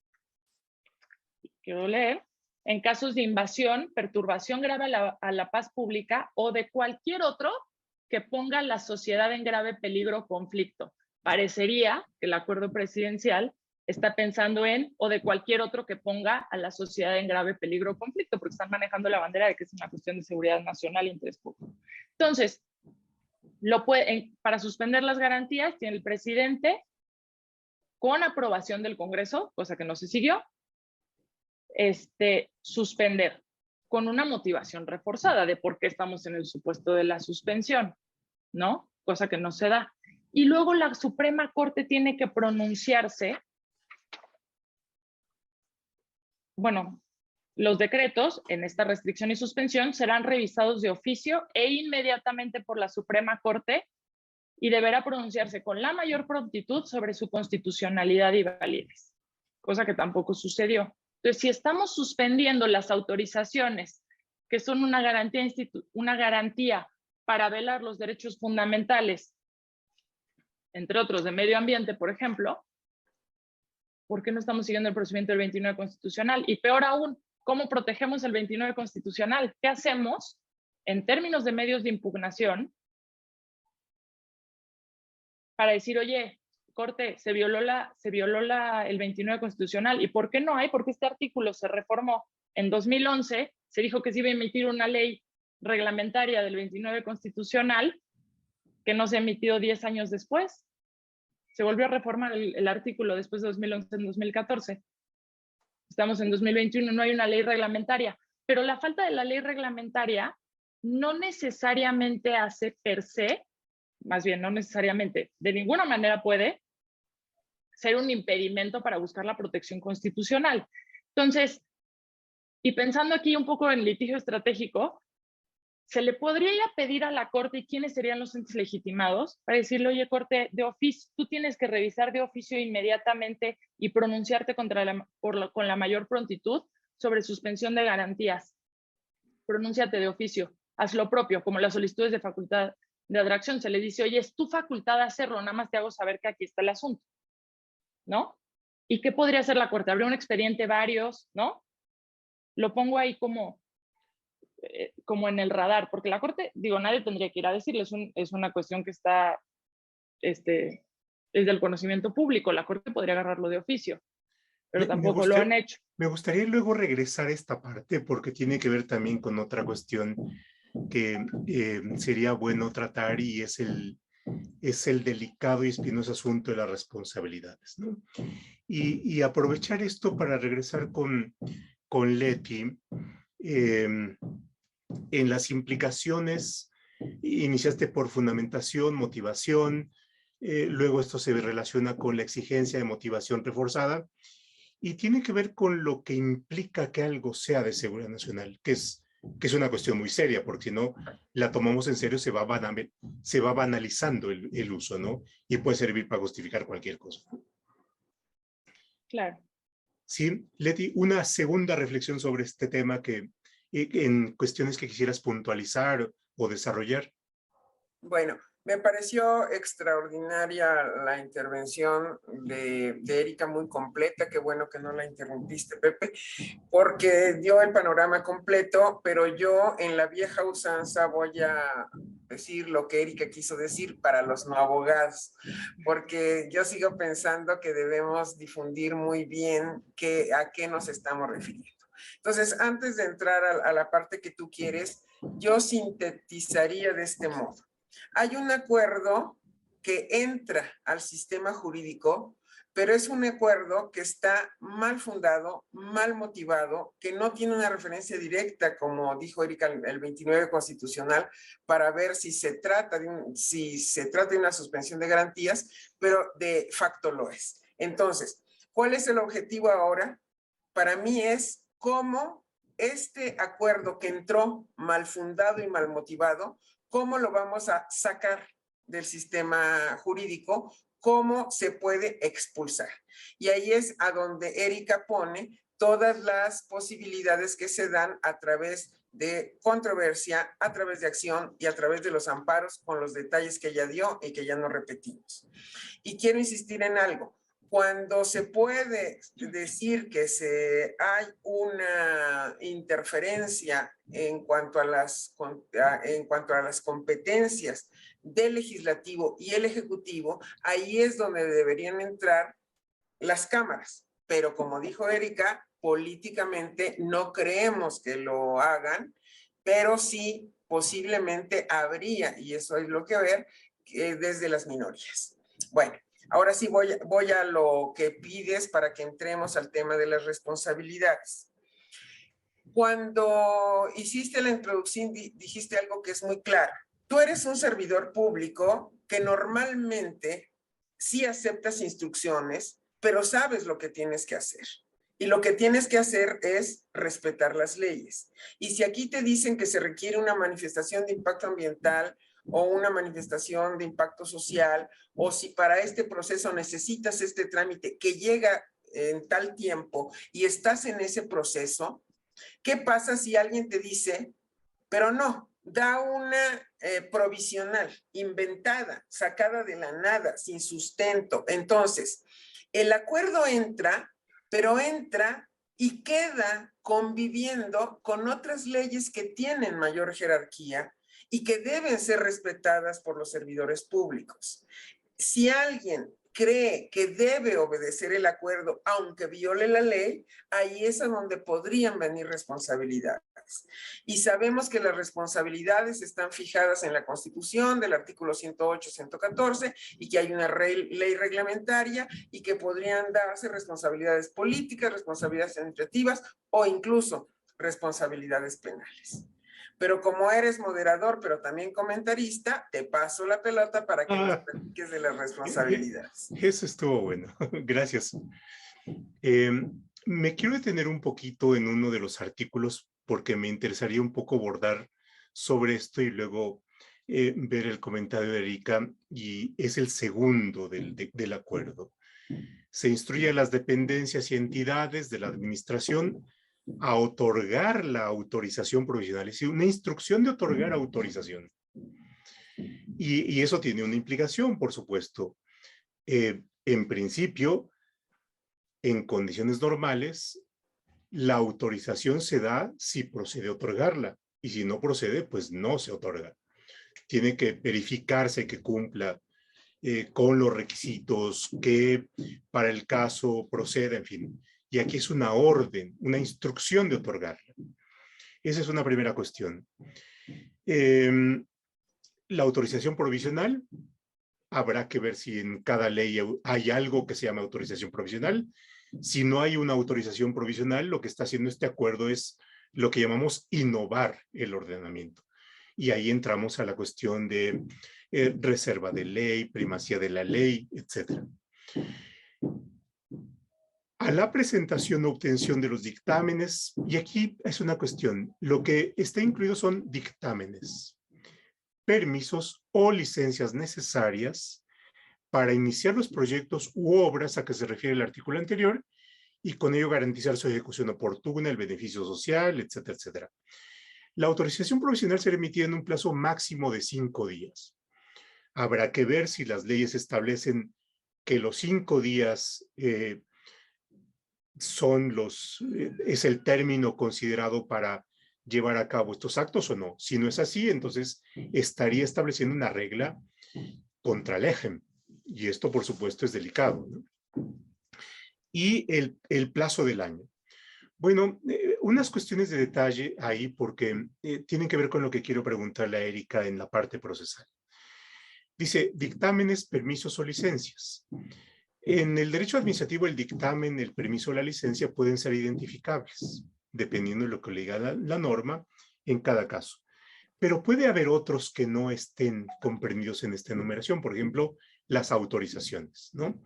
quiero leer, en casos de invasión, perturbación grave a la paz pública o de cualquier otro que ponga a la sociedad en grave peligro o conflicto. Parecería que el acuerdo presidencial está pensando en o de cualquier otro que ponga a la sociedad en grave peligro o conflicto, porque están manejando la bandera de que es una cuestión de seguridad nacional e interés público. Entonces, para suspender las garantías tiene el presidente, con aprobación del Congreso, cosa que no se siguió, suspender con una motivación reforzada de por qué estamos en el supuesto de la suspensión, ¿no? Cosa que no se da. Y luego la Suprema Corte tiene que pronunciarse bueno, los decretos en esta restricción y suspensión serán revisados de oficio e inmediatamente por la Suprema Corte y deberá pronunciarse con la mayor prontitud sobre su constitucionalidad y validez, cosa que tampoco sucedió. Entonces, si estamos suspendiendo las autorizaciones, que son una garantía para velar los derechos fundamentales, entre otros de medio ambiente, por ejemplo, ¿por qué no estamos siguiendo el procedimiento del 29 constitucional? Y peor aún, ¿cómo protegemos el 29 constitucional? ¿Qué hacemos en términos de medios de impugnación para decir, oye, Corte, se violó el 29 constitucional? ¿Y por qué no hay? Porque este artículo se reformó en 2011, se dijo que se iba a emitir una ley reglamentaria del 29 constitucional que no se ha emitido 10 años después. Se volvió a reformar el artículo después de 2011 en 2014. Estamos en 2021, no hay una ley reglamentaria. Pero la falta de la ley reglamentaria no necesariamente hace per se, más bien no necesariamente, de ninguna manera puede ser un impedimento para buscar la protección constitucional. Entonces, y pensando aquí un poco en litigio estratégico, se le podría ir a pedir a la Corte y quiénes serían los entes legitimados para decirle, oye, Corte, de oficio, tú tienes que revisar de oficio inmediatamente y pronunciarte con la mayor prontitud sobre suspensión de garantías. Pronúnciate de oficio, haz lo propio, como las solicitudes de facultad de atracción. Se le dice, oye, es tu facultad hacerlo, nada más te hago saber que aquí está el asunto, ¿no? ¿Y qué podría hacer la Corte? Habría un expediente, varios, ¿no? Lo pongo ahí como en el radar, porque la Corte, digo, nadie tendría que ir a decirle, es una cuestión que está, es del conocimiento público, la Corte podría agarrarlo de oficio, pero tampoco lo han hecho. Me gustaría luego regresar a esta parte, porque tiene que ver también con otra cuestión que sería bueno tratar, y es el delicado y espinoso asunto de las responsabilidades, ¿no? Y aprovechar esto para regresar con Leti, en las implicaciones. Iniciaste por fundamentación, motivación, luego esto se relaciona con la exigencia de motivación reforzada y tiene que ver con lo que implica que algo sea de seguridad nacional, que es una cuestión muy seria, porque si no la tomamos en serio se va banalizando el uso, ¿no? Y puede servir para justificar cualquier cosa. Claro. Sí, Leti, una segunda reflexión sobre este tema en cuestiones que quisieras puntualizar o desarrollar. Bueno, me pareció extraordinaria la intervención de Erika, muy completa. Qué bueno que no la interrumpiste, Pepe, porque dio el panorama completo, pero yo en la vieja usanza voy a decir lo que Erika quiso decir para los no abogados, porque yo sigo pensando que debemos difundir muy bien a qué nos estamos refiriendo. Entonces, antes de entrar a la parte que tú quieres, yo sintetizaría de este modo. Hay un acuerdo que entra al sistema jurídico, pero es un acuerdo que está mal fundado, mal motivado, que no tiene una referencia directa, como dijo Erika, el 29 constitucional, para ver si se trata de una suspensión de garantías, pero de facto lo es. Entonces, ¿cuál es el objetivo ahora? Para mí es cómo este acuerdo que entró mal fundado y mal motivado, ¿cómo lo vamos a sacar del sistema jurídico? ¿Cómo se puede expulsar? Y ahí es a donde Erika pone todas las posibilidades que se dan a través de controversia, a través de acción y a través de los amparos, con los detalles que ella dio y que ya no repetimos. Y quiero insistir en algo. Cuando se puede decir que hay una interferencia en cuanto a las competencias del legislativo y el ejecutivo, ahí es donde deberían entrar las cámaras. Pero como dijo Erika, políticamente no creemos que lo hagan, pero sí posiblemente habría, y eso es lo que ver, desde las minorías. Bueno. Ahora sí voy a lo que pides para que entremos al tema de las responsabilidades. Cuando hiciste la introducción dijiste algo que es muy claro. Tú eres un servidor público que normalmente sí aceptas instrucciones, pero sabes lo que tienes que hacer. Y lo que tienes que hacer es respetar las leyes. Y si aquí te dicen que se requiere una manifestación de impacto ambiental o una manifestación de impacto social, o si para este proceso necesitas este trámite que llega en tal tiempo y estás en ese proceso, ¿qué pasa si alguien te dice, pero no, da una provisional, inventada, sacada de la nada, sin sustento? Entonces, el acuerdo entra, pero entra y queda conviviendo con otras leyes que tienen mayor jerarquía y que deben ser respetadas por los servidores públicos. Si alguien cree que debe obedecer el acuerdo aunque viole la ley, ahí es a donde podrían venir responsabilidades. Y sabemos que las responsabilidades están fijadas en la Constitución del artículo 108, 114, y que hay una ley reglamentaria y que podrían darse responsabilidades políticas, responsabilidades administrativas o incluso responsabilidades penales. Pero como eres moderador, pero también comentarista, te paso la pelota para que nos platiques de las responsabilidades. Eso estuvo bueno. Gracias. Me quiero detener un poquito en uno de los artículos porque me interesaría un poco abordar sobre esto y luego ver el comentario de Erika, y es el segundo del acuerdo. Se instruye a las dependencias y entidades de la administración a otorgar la autorización provisional, es decir, una instrucción de otorgar autorización. Y eso tiene una implicación, por supuesto. En principio, en condiciones normales, la autorización se da si procede a otorgarla, y si no procede, pues no se otorga. Tiene que verificarse que cumpla con los requisitos, que para el caso proceda, en fin. Y aquí es una orden, una instrucción de otorgarla. Esa es una primera cuestión. La autorización provisional, habrá que ver si en cada ley hay algo que se llama autorización provisional. Si no hay una autorización provisional, lo que está haciendo este acuerdo es lo que llamamos innovar el ordenamiento. Y ahí entramos a la cuestión de reserva de ley, primacía de la ley, etc. A la presentación o obtención de los dictámenes, y aquí es una cuestión, lo que está incluido son dictámenes, permisos o licencias necesarias para iniciar los proyectos u obras a que se refiere el artículo anterior y con ello garantizar su ejecución oportuna, el beneficio social, etcétera, etcétera. La autorización provisional será emitida en un plazo máximo de 5 días. Habrá que ver si las leyes establecen que los 5 días es el término considerado para llevar a cabo estos actos o no. Si no es así, entonces estaría estableciendo una regla contra legem. Y esto, por supuesto, es delicado, ¿no? Y el plazo del año. Bueno, unas cuestiones de detalle ahí porque tienen que ver con lo que quiero preguntarle a Erika en la parte procesal. Dice, dictámenes, permisos o licencias. En el derecho administrativo, el dictamen, el permiso o la licencia pueden ser identificables, dependiendo de lo que le diga la norma en cada caso. Pero puede haber otros que no estén comprendidos en esta enumeración, por ejemplo, las autorizaciones, ¿no?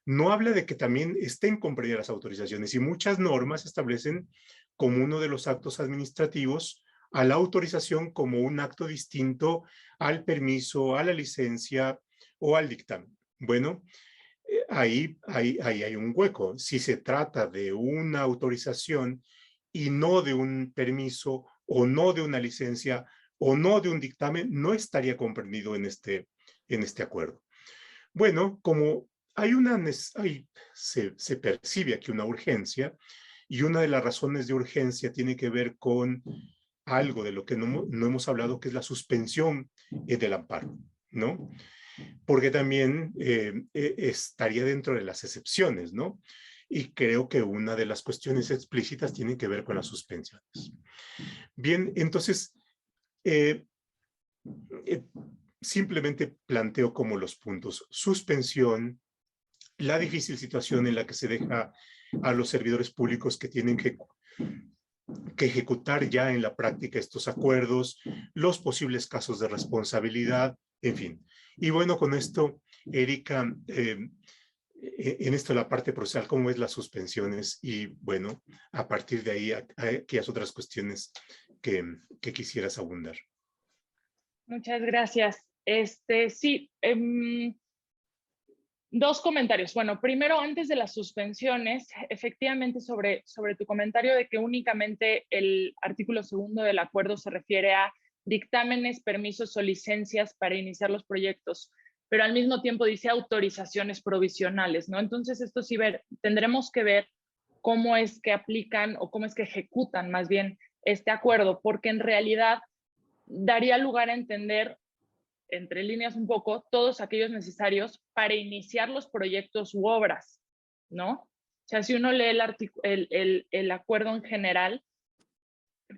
No habla de que también estén comprendidas las autorizaciones, y muchas normas establecen como uno de los actos administrativos a la autorización como un acto distinto al permiso, a la licencia o al dictamen. Bueno, ahí hay un hueco. Si se trata de una autorización y no de un permiso o no de una licencia o no de un dictamen, no estaría comprendido en este acuerdo. Bueno, como se percibe aquí una urgencia, y una de las razones de urgencia tiene que ver con algo de lo que no hemos hablado, que es la suspensión del amparo, ¿no? Porque también estaría dentro de las excepciones, ¿no? Y creo que una de las cuestiones explícitas tiene que ver con las suspensiones. Bien, entonces, simplemente planteo como los puntos: suspensión, la difícil situación en la que se deja a los servidores públicos que tienen que ejecutar ya en la práctica estos acuerdos, los posibles casos de responsabilidad, en fin. Y bueno, con esto, Erika, en esto la parte procesal, cómo es las suspensiones y, bueno, a partir de ahí, aquellas otras cuestiones que quisieras abundar. Muchas gracias. Sí, dos comentarios. Bueno, primero, antes de las suspensiones, efectivamente sobre tu comentario de que únicamente el artículo 2 del acuerdo se refiere a dictámenes, permisos o licencias para iniciar los proyectos, pero al mismo tiempo dice autorizaciones provisionales, ¿no? Entonces, esto sí tendremos que ver cómo es que aplican o cómo es que ejecutan más bien este acuerdo, porque en realidad daría lugar a entender, entre líneas un poco, todos aquellos necesarios para iniciar los proyectos u obras, ¿no? O sea, si uno lee el acuerdo en general,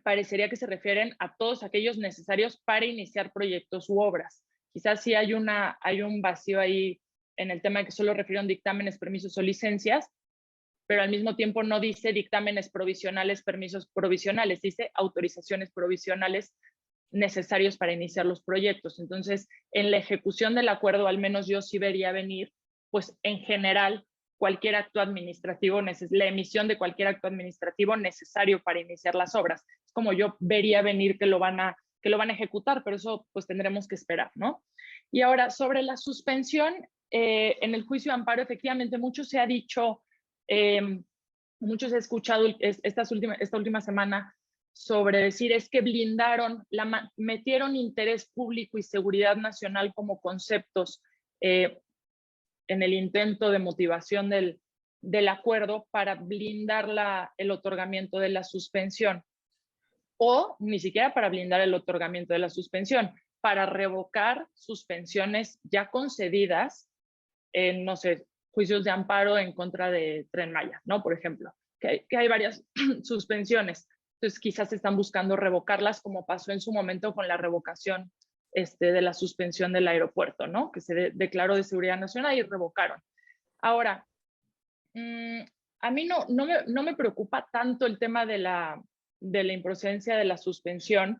parecería que se refieren a todos aquellos necesarios para iniciar proyectos u obras. Quizás sí hay un vacío ahí en el tema de que solo refieren dictámenes, permisos o licencias, pero al mismo tiempo no dice dictámenes provisionales, permisos provisionales, dice autorizaciones provisionales necesarios para iniciar los proyectos. Entonces, en la ejecución del acuerdo, al menos yo sí vería venir, pues en general, cualquier acto administrativo, la emisión de cualquier acto administrativo necesario para iniciar las obras. Es como yo vería venir que lo van a ejecutar, pero eso pues tendremos que esperar, ¿no? Y ahora, sobre la suspensión, en el juicio de amparo, efectivamente, mucho se ha dicho, mucho se ha escuchado esta última semana sobre decir es que metieron interés público y seguridad nacional como conceptos en el intento de motivación del acuerdo para blindar el otorgamiento de la suspensión, o ni siquiera para blindar el otorgamiento de la suspensión, para revocar suspensiones ya concedidas en, no sé, juicios de amparo en contra de Tren Maya, ¿no? Por ejemplo, que hay varias suspensiones. Entonces, quizás están buscando revocarlas, como pasó en su momento con la revocación de la suspensión del aeropuerto, ¿no? Que se declaró de seguridad nacional y revocaron. Ahora, a mí no me preocupa tanto el tema de la improcedencia de la suspensión,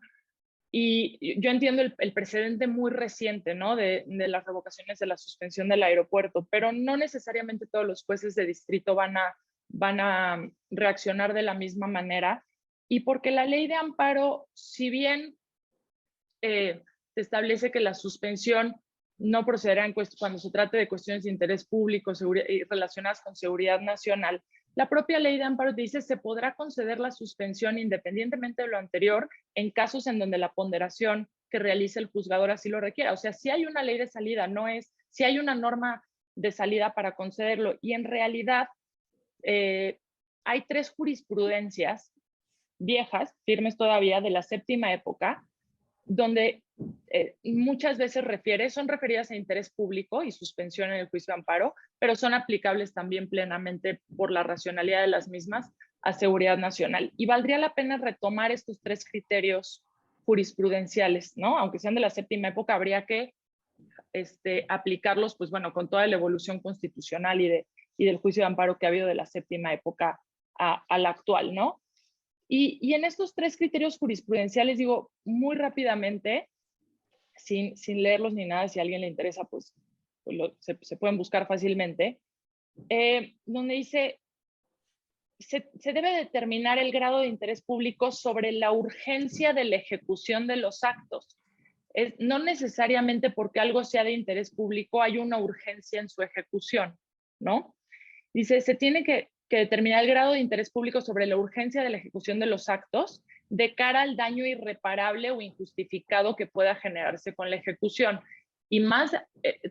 y yo entiendo el precedente muy reciente, ¿no? De las revocaciones de la suspensión del aeropuerto, pero no necesariamente todos los jueces de distrito van a reaccionar de la misma manera, y porque la ley de amparo, si bien se establece que la suspensión no procederá cuando se trate de cuestiones de interés público y relacionadas con seguridad nacional, la propia ley de amparo dice se podrá conceder la suspensión independientemente de lo anterior en casos en donde la ponderación que realice el juzgador así lo requiera. O sea, si hay una ley de salida, si hay una norma de salida para concederlo. Y en realidad hay 3 jurisprudencias viejas, firmes todavía, de la séptima época, donde muchas veces son referidas a interés público y suspensión en el juicio de amparo, pero son aplicables también plenamente por la racionalidad de las mismas a seguridad nacional. Y valdría la pena retomar estos 3 criterios jurisprudenciales, ¿no? Aunque sean de la séptima época, habría que aplicarlos, pues bueno, con toda la evolución constitucional y del juicio de amparo que ha habido de la séptima época a la actual, ¿no? Y en estos 3 criterios jurisprudenciales, digo muy rápidamente, sin leerlos ni nada, si a alguien le interesa, pues se pueden buscar fácilmente, donde dice, se debe determinar el grado de interés público sobre la urgencia de la ejecución de los actos. No necesariamente porque algo sea de interés público hay una urgencia en su ejecución, ¿no? Dice, se tiene que determinar el grado de interés público sobre la urgencia de la ejecución de los actos de cara al daño irreparable o injustificado que pueda generarse con la ejecución. Y más,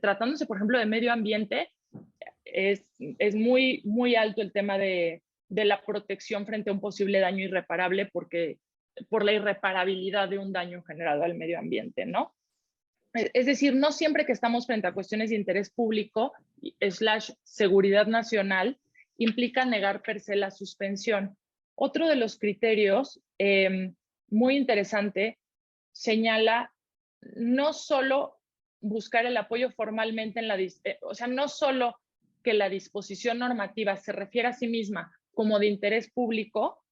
tratándose, por ejemplo, de medio ambiente, es muy, muy alto el tema de la protección frente a un posible daño irreparable por la irreparabilidad de un daño generado al medio ambiente, ¿no? Es decir, no siempre que estamos frente a cuestiones de interés público / seguridad nacional implica negar per se la suspensión. Otro de los criterios muy interesante señala no solo buscar el apoyo formalmente o sea, no solo que la disposición normativa se refiere a sí misma como de interés público,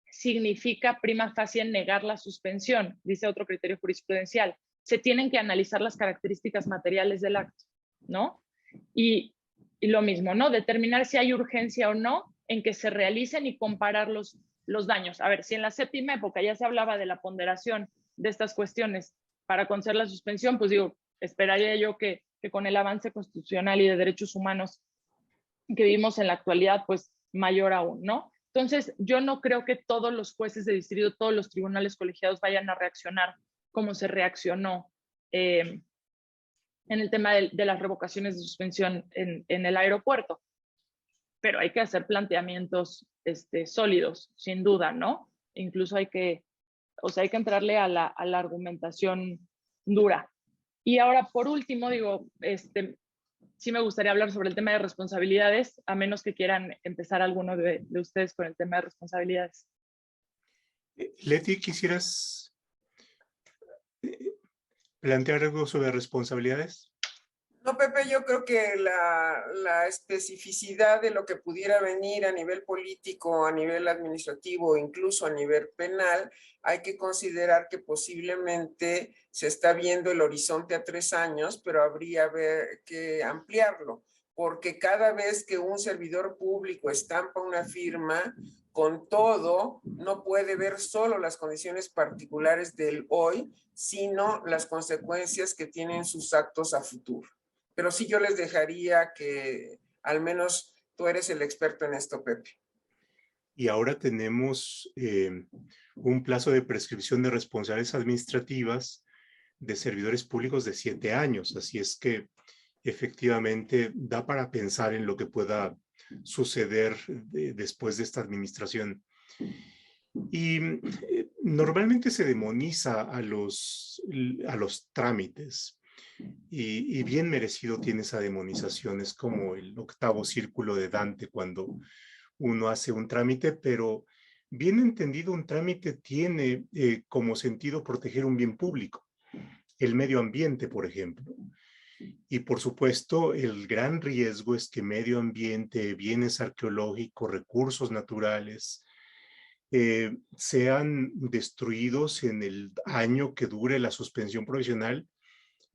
significa prima facie negar la suspensión, dice otro criterio jurisprudencial. Se tienen que analizar las características materiales del acto, ¿no? Y Y lo mismo, ¿no? Determinar si hay urgencia o no en que se realicen y comparar los daños. A ver, si en la séptima época ya se hablaba de la ponderación de estas cuestiones para conceder la suspensión, pues digo, esperaría yo que con el avance constitucional y de derechos humanos que vivimos en la actualidad, pues mayor aún, ¿no? Entonces, yo no creo que todos los jueces de distrito, todos los tribunales colegiados vayan a reaccionar como se reaccionó en el tema de las revocaciones de suspensión en el aeropuerto. Pero hay que hacer planteamientos sólidos, sin duda, ¿no? Incluso hay que entrarle a la argumentación dura. Y ahora, por último, digo, sí me gustaría hablar sobre el tema de responsabilidades, a menos que quieran empezar alguno de ustedes con el tema de responsabilidades. Leti, ¿quisieras plantear algo sobre responsabilidades? No, Pepe, yo creo que la especificidad de lo que pudiera venir a nivel político, a nivel administrativo, incluso a nivel penal, hay que considerar que posiblemente se está viendo el horizonte a 3 años, pero habría que ampliarlo, porque cada vez que un servidor público estampa una firma, con todo, no puede ver solo las condiciones particulares del hoy, sino las consecuencias que tienen sus actos a futuro. Pero sí yo les dejaría que al menos tú eres el experto en esto, Pepe. Y ahora tenemos un plazo de prescripción de responsabilidades administrativas de servidores públicos de 7 años. Así es que efectivamente da para pensar en lo que pueda suceder después de esta administración. Y normalmente se demoniza a los trámites. Y bien merecido tiene esa demonización. Es como el octavo círculo de Dante cuando uno hace un trámite, pero bien entendido, un trámite tiene como sentido proteger un bien público, el medio ambiente, por ejemplo. Y por supuesto, el gran riesgo es que medio ambiente, bienes arqueológicos, recursos naturales, sean destruidos en el año que dure la suspensión provisional,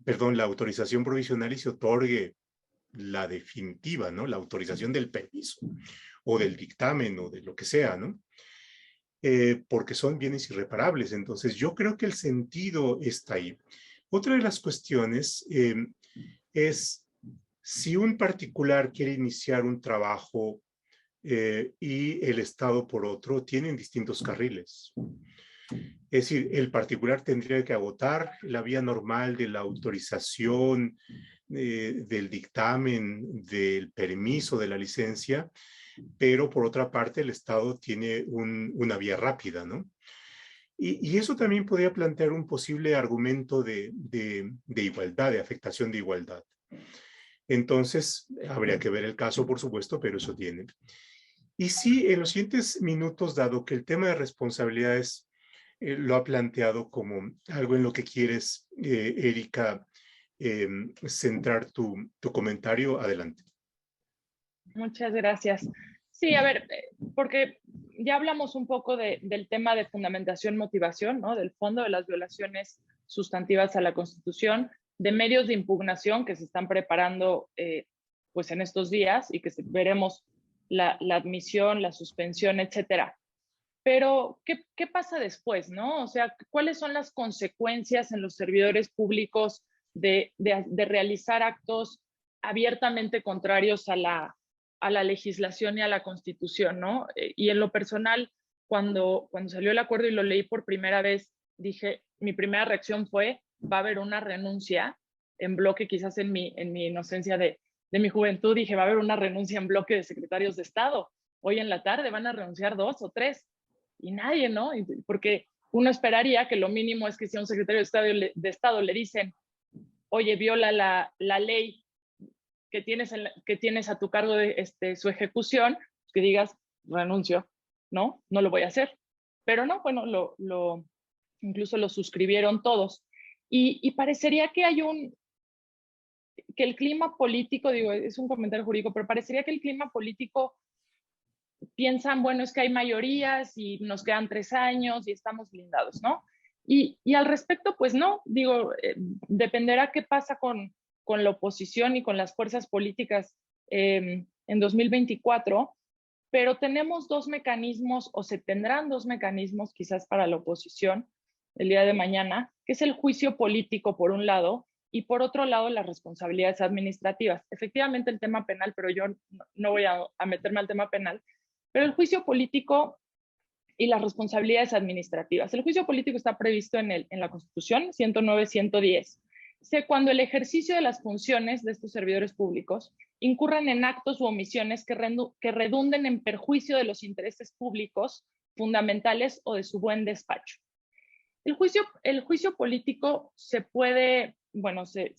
perdón, la autorización provisional, y se otorgue la definitiva, ¿no? La autorización del permiso o del dictamen o de lo que sea, ¿no? Porque son bienes irreparables. Entonces, yo creo que el sentido está ahí. Otra de las cuestiones es si un particular quiere iniciar un trabajo y el Estado por otro, tienen distintos carriles. Es decir, el particular tendría que agotar la vía normal de la autorización, del dictamen, del permiso, de la licencia, pero por otra parte el Estado tiene una vía rápida, ¿no? Y eso también podría plantear un posible argumento de igualdad, de afectación de igualdad. Entonces, habría que ver el caso, por supuesto, pero eso tiene. Y sí, en los siguientes minutos, dado que el tema de responsabilidades lo ha planteado como algo en lo que quieres, Erika, centrar tu comentario, adelante. Muchas gracias. Sí, a ver, porque ya hablamos un poco del tema de fundamentación, motivación, ¿no? Del fondo de las violaciones sustantivas a la Constitución, de medios de impugnación que se están preparando pues en estos días y que veremos la admisión, la suspensión, etcétera. Pero, ¿qué pasa después, no? O sea, ¿cuáles son las consecuencias en los servidores públicos de realizar actos abiertamente contrarios a la legislación y a la Constitución, ¿no? Y en lo personal, cuando salió el acuerdo y lo leí por primera vez, dije, mi primera reacción fue, va a haber una renuncia en bloque, quizás en mi inocencia de mi juventud, dije, va a haber una renuncia en bloque de secretarios de Estado. Hoy en la tarde van a renunciar 2 o 3 y nadie, ¿no? Porque uno esperaría que lo mínimo es que si a un secretario de Estado le dicen, oye, viola la ley que tienes a tu cargo de su ejecución, que digas, renuncio, ¿no? No lo voy a hacer. Pero no, bueno, incluso lo suscribieron todos. Y parecería que que el clima político, digo, es un comentario jurídico, pero parecería que el clima político piensan, bueno, es que hay mayorías y nos quedan 3 años y estamos blindados, ¿no? Y al respecto, pues no, digo, dependerá qué pasa con la oposición y con las fuerzas políticas en 2024, pero tenemos dos mecanismos, o se tendrán dos mecanismos quizás para la oposición el día de mañana, que es el juicio político por un lado, y por otro lado las responsabilidades administrativas. Efectivamente el tema penal, pero yo no voy a meterme al tema penal, pero el juicio político y las responsabilidades administrativas. El juicio político está previsto en la Constitución, 109-110. Cuando el ejercicio de las funciones de estos servidores públicos incurran en actos u omisiones que redunden en perjuicio de los intereses públicos fundamentales o de su buen despacho. El juicio político se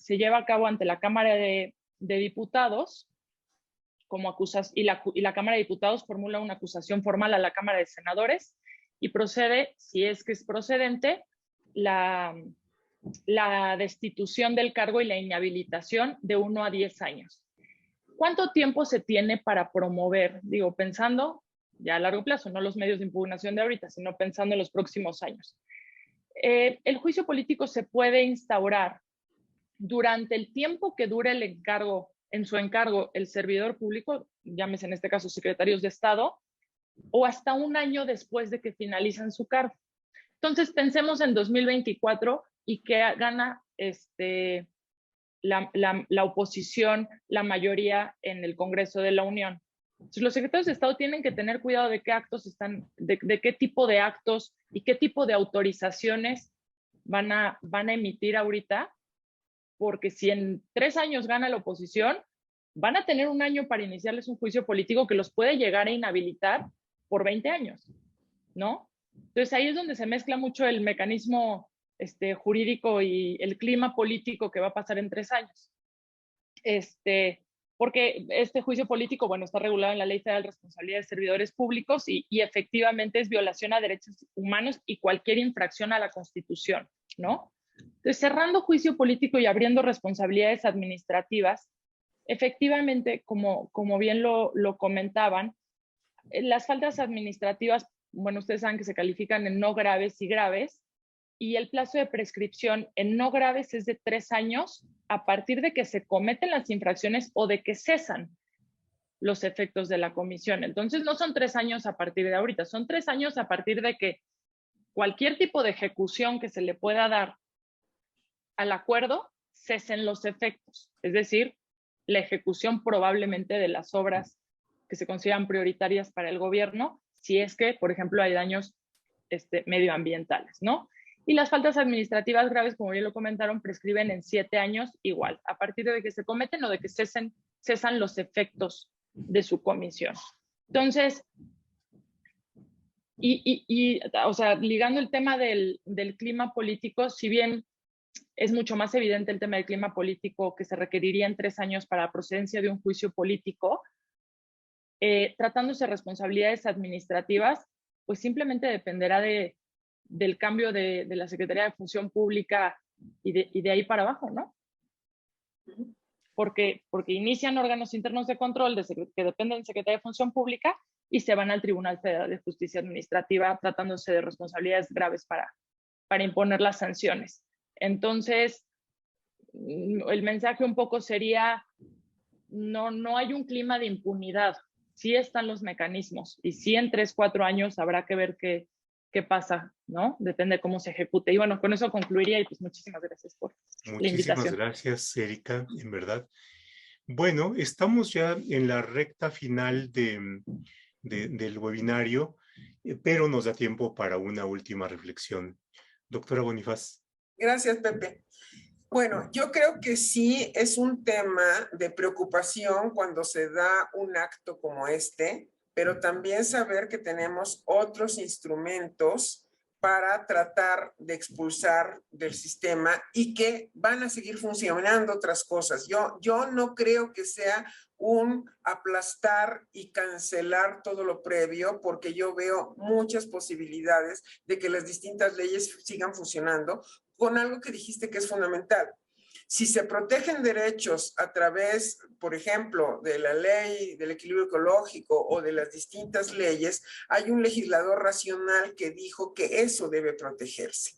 lleva a cabo ante la Cámara de Diputados como y la Cámara de Diputados formula una acusación formal a la Cámara de Senadores y procede, si es que es procedente, la destitución del cargo y la inhabilitación de 1 a 10 años. ¿Cuánto tiempo se tiene para promover? Digo, pensando ya a largo plazo, no los medios de impugnación de ahorita, sino pensando en los próximos años. El juicio político se puede instaurar durante el tiempo que dure el encargo, en su encargo, el servidor público, llámese en este caso secretarios de Estado, o hasta un año después de que finalicen su cargo. Entonces, pensemos en 2024 y que gana la oposición, la mayoría en el Congreso de la Unión. Entonces, los secretarios de Estado tienen que tener cuidado de qué actos están, de qué tipo de actos y qué tipo de autorizaciones van a emitir ahorita, porque si en 3 años gana la oposición, van a tener un año para iniciarles un juicio político que los puede llegar a inhabilitar por 20 años, ¿no? Entonces ahí es donde se mezcla mucho el mecanismo jurídico y el clima político que va a pasar en 3 años. Porque este juicio político, bueno, está regulado en la Ley Federal de Responsabilidad de Servidores Públicos y efectivamente es violación a derechos humanos y cualquier infracción a la Constitución, ¿no? Entonces, cerrando juicio político y abriendo responsabilidades administrativas, efectivamente, como bien lo comentaban, las faltas administrativas, bueno, ustedes saben que se califican en no graves y graves, y el plazo de prescripción en no graves es de 3 años a partir de que se cometen las infracciones o de que cesan los efectos de la comisión. Entonces, no son 3 años a partir de ahorita, son 3 años a partir de que cualquier tipo de ejecución que se le pueda dar al acuerdo cesen los efectos, es decir, la ejecución probablemente de las obras que se consideran prioritarias para el gobierno, si es que, por ejemplo, hay daños medioambientales, ¿no? Y las faltas administrativas graves, como bien lo comentaron, prescriben en 7 años igual, a partir de que se cometen o de que cesan los efectos de su comisión. Entonces, o sea, ligando el tema del clima político, si bien es mucho más evidente el tema del clima político que se requeriría en 3 años para la procedencia de un juicio político, tratándose de responsabilidades administrativas, pues simplemente dependerá del cambio de la Secretaría de Función Pública y de ahí para abajo, ¿no? Porque inician órganos internos de control que dependen de Secretaría de Función Pública y se van al Tribunal Federal de Justicia Administrativa tratándose de responsabilidades graves para imponer las sanciones. Entonces, el mensaje un poco sería, no hay un clima de impunidad, sí están los mecanismos y sí en 3, 4 años habrá que ver qué pasa, ¿no? Depende de cómo se ejecute. Y bueno, con eso concluiría y pues muchísimas gracias por la invitación. Muchísimas gracias, Erika, en verdad. Bueno, estamos ya en la recta final del webinario, pero nos da tiempo para una última reflexión. Doctora Bonifaz. Gracias, Pepe. Bueno, yo creo que sí es un tema de preocupación cuando se da un acto como este, pero también saber que tenemos otros instrumentos para tratar de expulsar del sistema y que van a seguir funcionando otras cosas. Yo no creo que sea un aplastar y cancelar todo lo previo, porque yo veo muchas posibilidades de que las distintas leyes sigan funcionando con algo que dijiste que es fundamental. Si se protegen derechos a través, por ejemplo, de la ley del equilibrio ecológico o de las distintas leyes, hay un legislador racional que dijo que eso debe protegerse.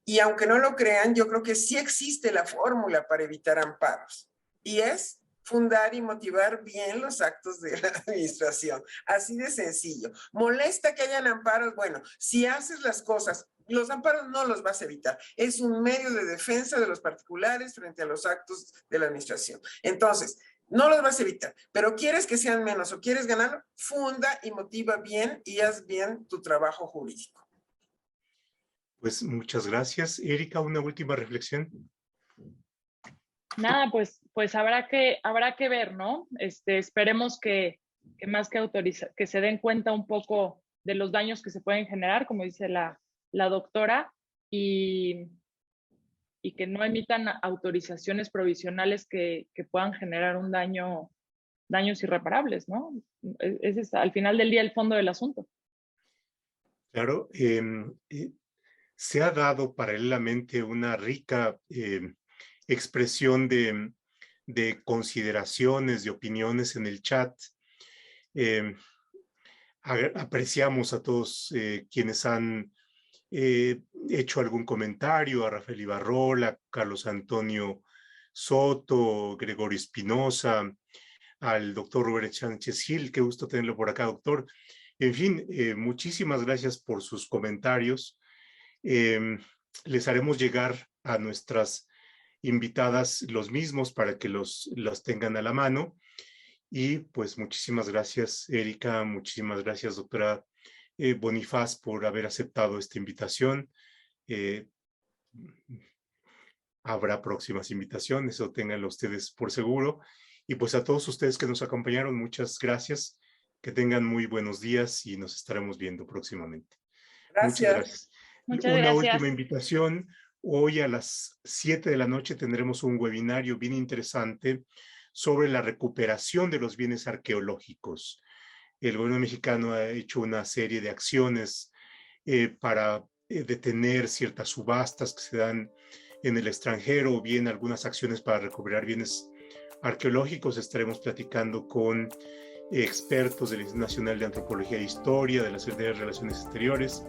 Y aunque no lo crean, yo creo que sí existe la fórmula para evitar amparos. Y es fundar y motivar bien los actos de la administración. Así de sencillo. ¿Molesta que hayan amparos? Bueno, si haces las cosas, los amparos no los vas a evitar. Es un medio de defensa de los particulares frente a los actos de la administración. Entonces, no los vas a evitar, pero quieres que sean menos o quieres ganar, funda y motiva bien y haz bien tu trabajo jurídico. Pues muchas gracias. Erika, una última reflexión. Nada, pues habrá que ver, ¿no? Esperemos que más que autorizar, que se den cuenta un poco de los daños que se pueden generar, como dice la doctora, y que no emitan autorizaciones provisionales que puedan generar un daños irreparables, ¿no? Ese es al final del día el fondo del asunto. Claro, se ha dado paralelamente una rica expresión de consideraciones, de opiniones en el chat. Apreciamos a todos quienes han hecho algún comentario, a Rafael Ibarrola, a Carlos Antonio Soto, Gregorio Espinosa, al doctor Robert Sánchez Gil. Qué gusto tenerlo por acá, doctor. En fin, muchísimas gracias por sus comentarios. Les haremos llegar a nuestras invitadas los mismos para que los tengan a la mano. Y pues muchísimas gracias, Erika, muchísimas gracias, doctora Bonifaz, por haber aceptado esta invitación. Habrá próximas invitaciones, eso ténganlo ustedes por seguro. Y pues a todos ustedes que nos acompañaron, muchas gracias. Que tengan muy buenos días y nos estaremos viendo próximamente. Gracias. Muchas gracias. Muchas Una gracias. última invitación. Hoy a las 7 de la noche tendremos un webinario bien interesante sobre la recuperación de los bienes arqueológicos. El gobierno mexicano ha hecho una serie de acciones para detener ciertas subastas que se dan en el extranjero o bien algunas acciones para recuperar bienes arqueológicos. Estaremos platicando con expertos del Instituto Nacional de Antropología e Historia, de la Secretaría de Relaciones Exteriores.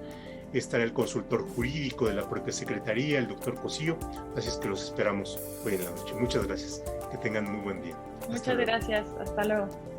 Estará el consultor jurídico de la propia Secretaría, el doctor Cosío. Así es que los esperamos hoy en la noche. Muchas gracias. Que tengan muy buen día. Muchas gracias. Hasta luego.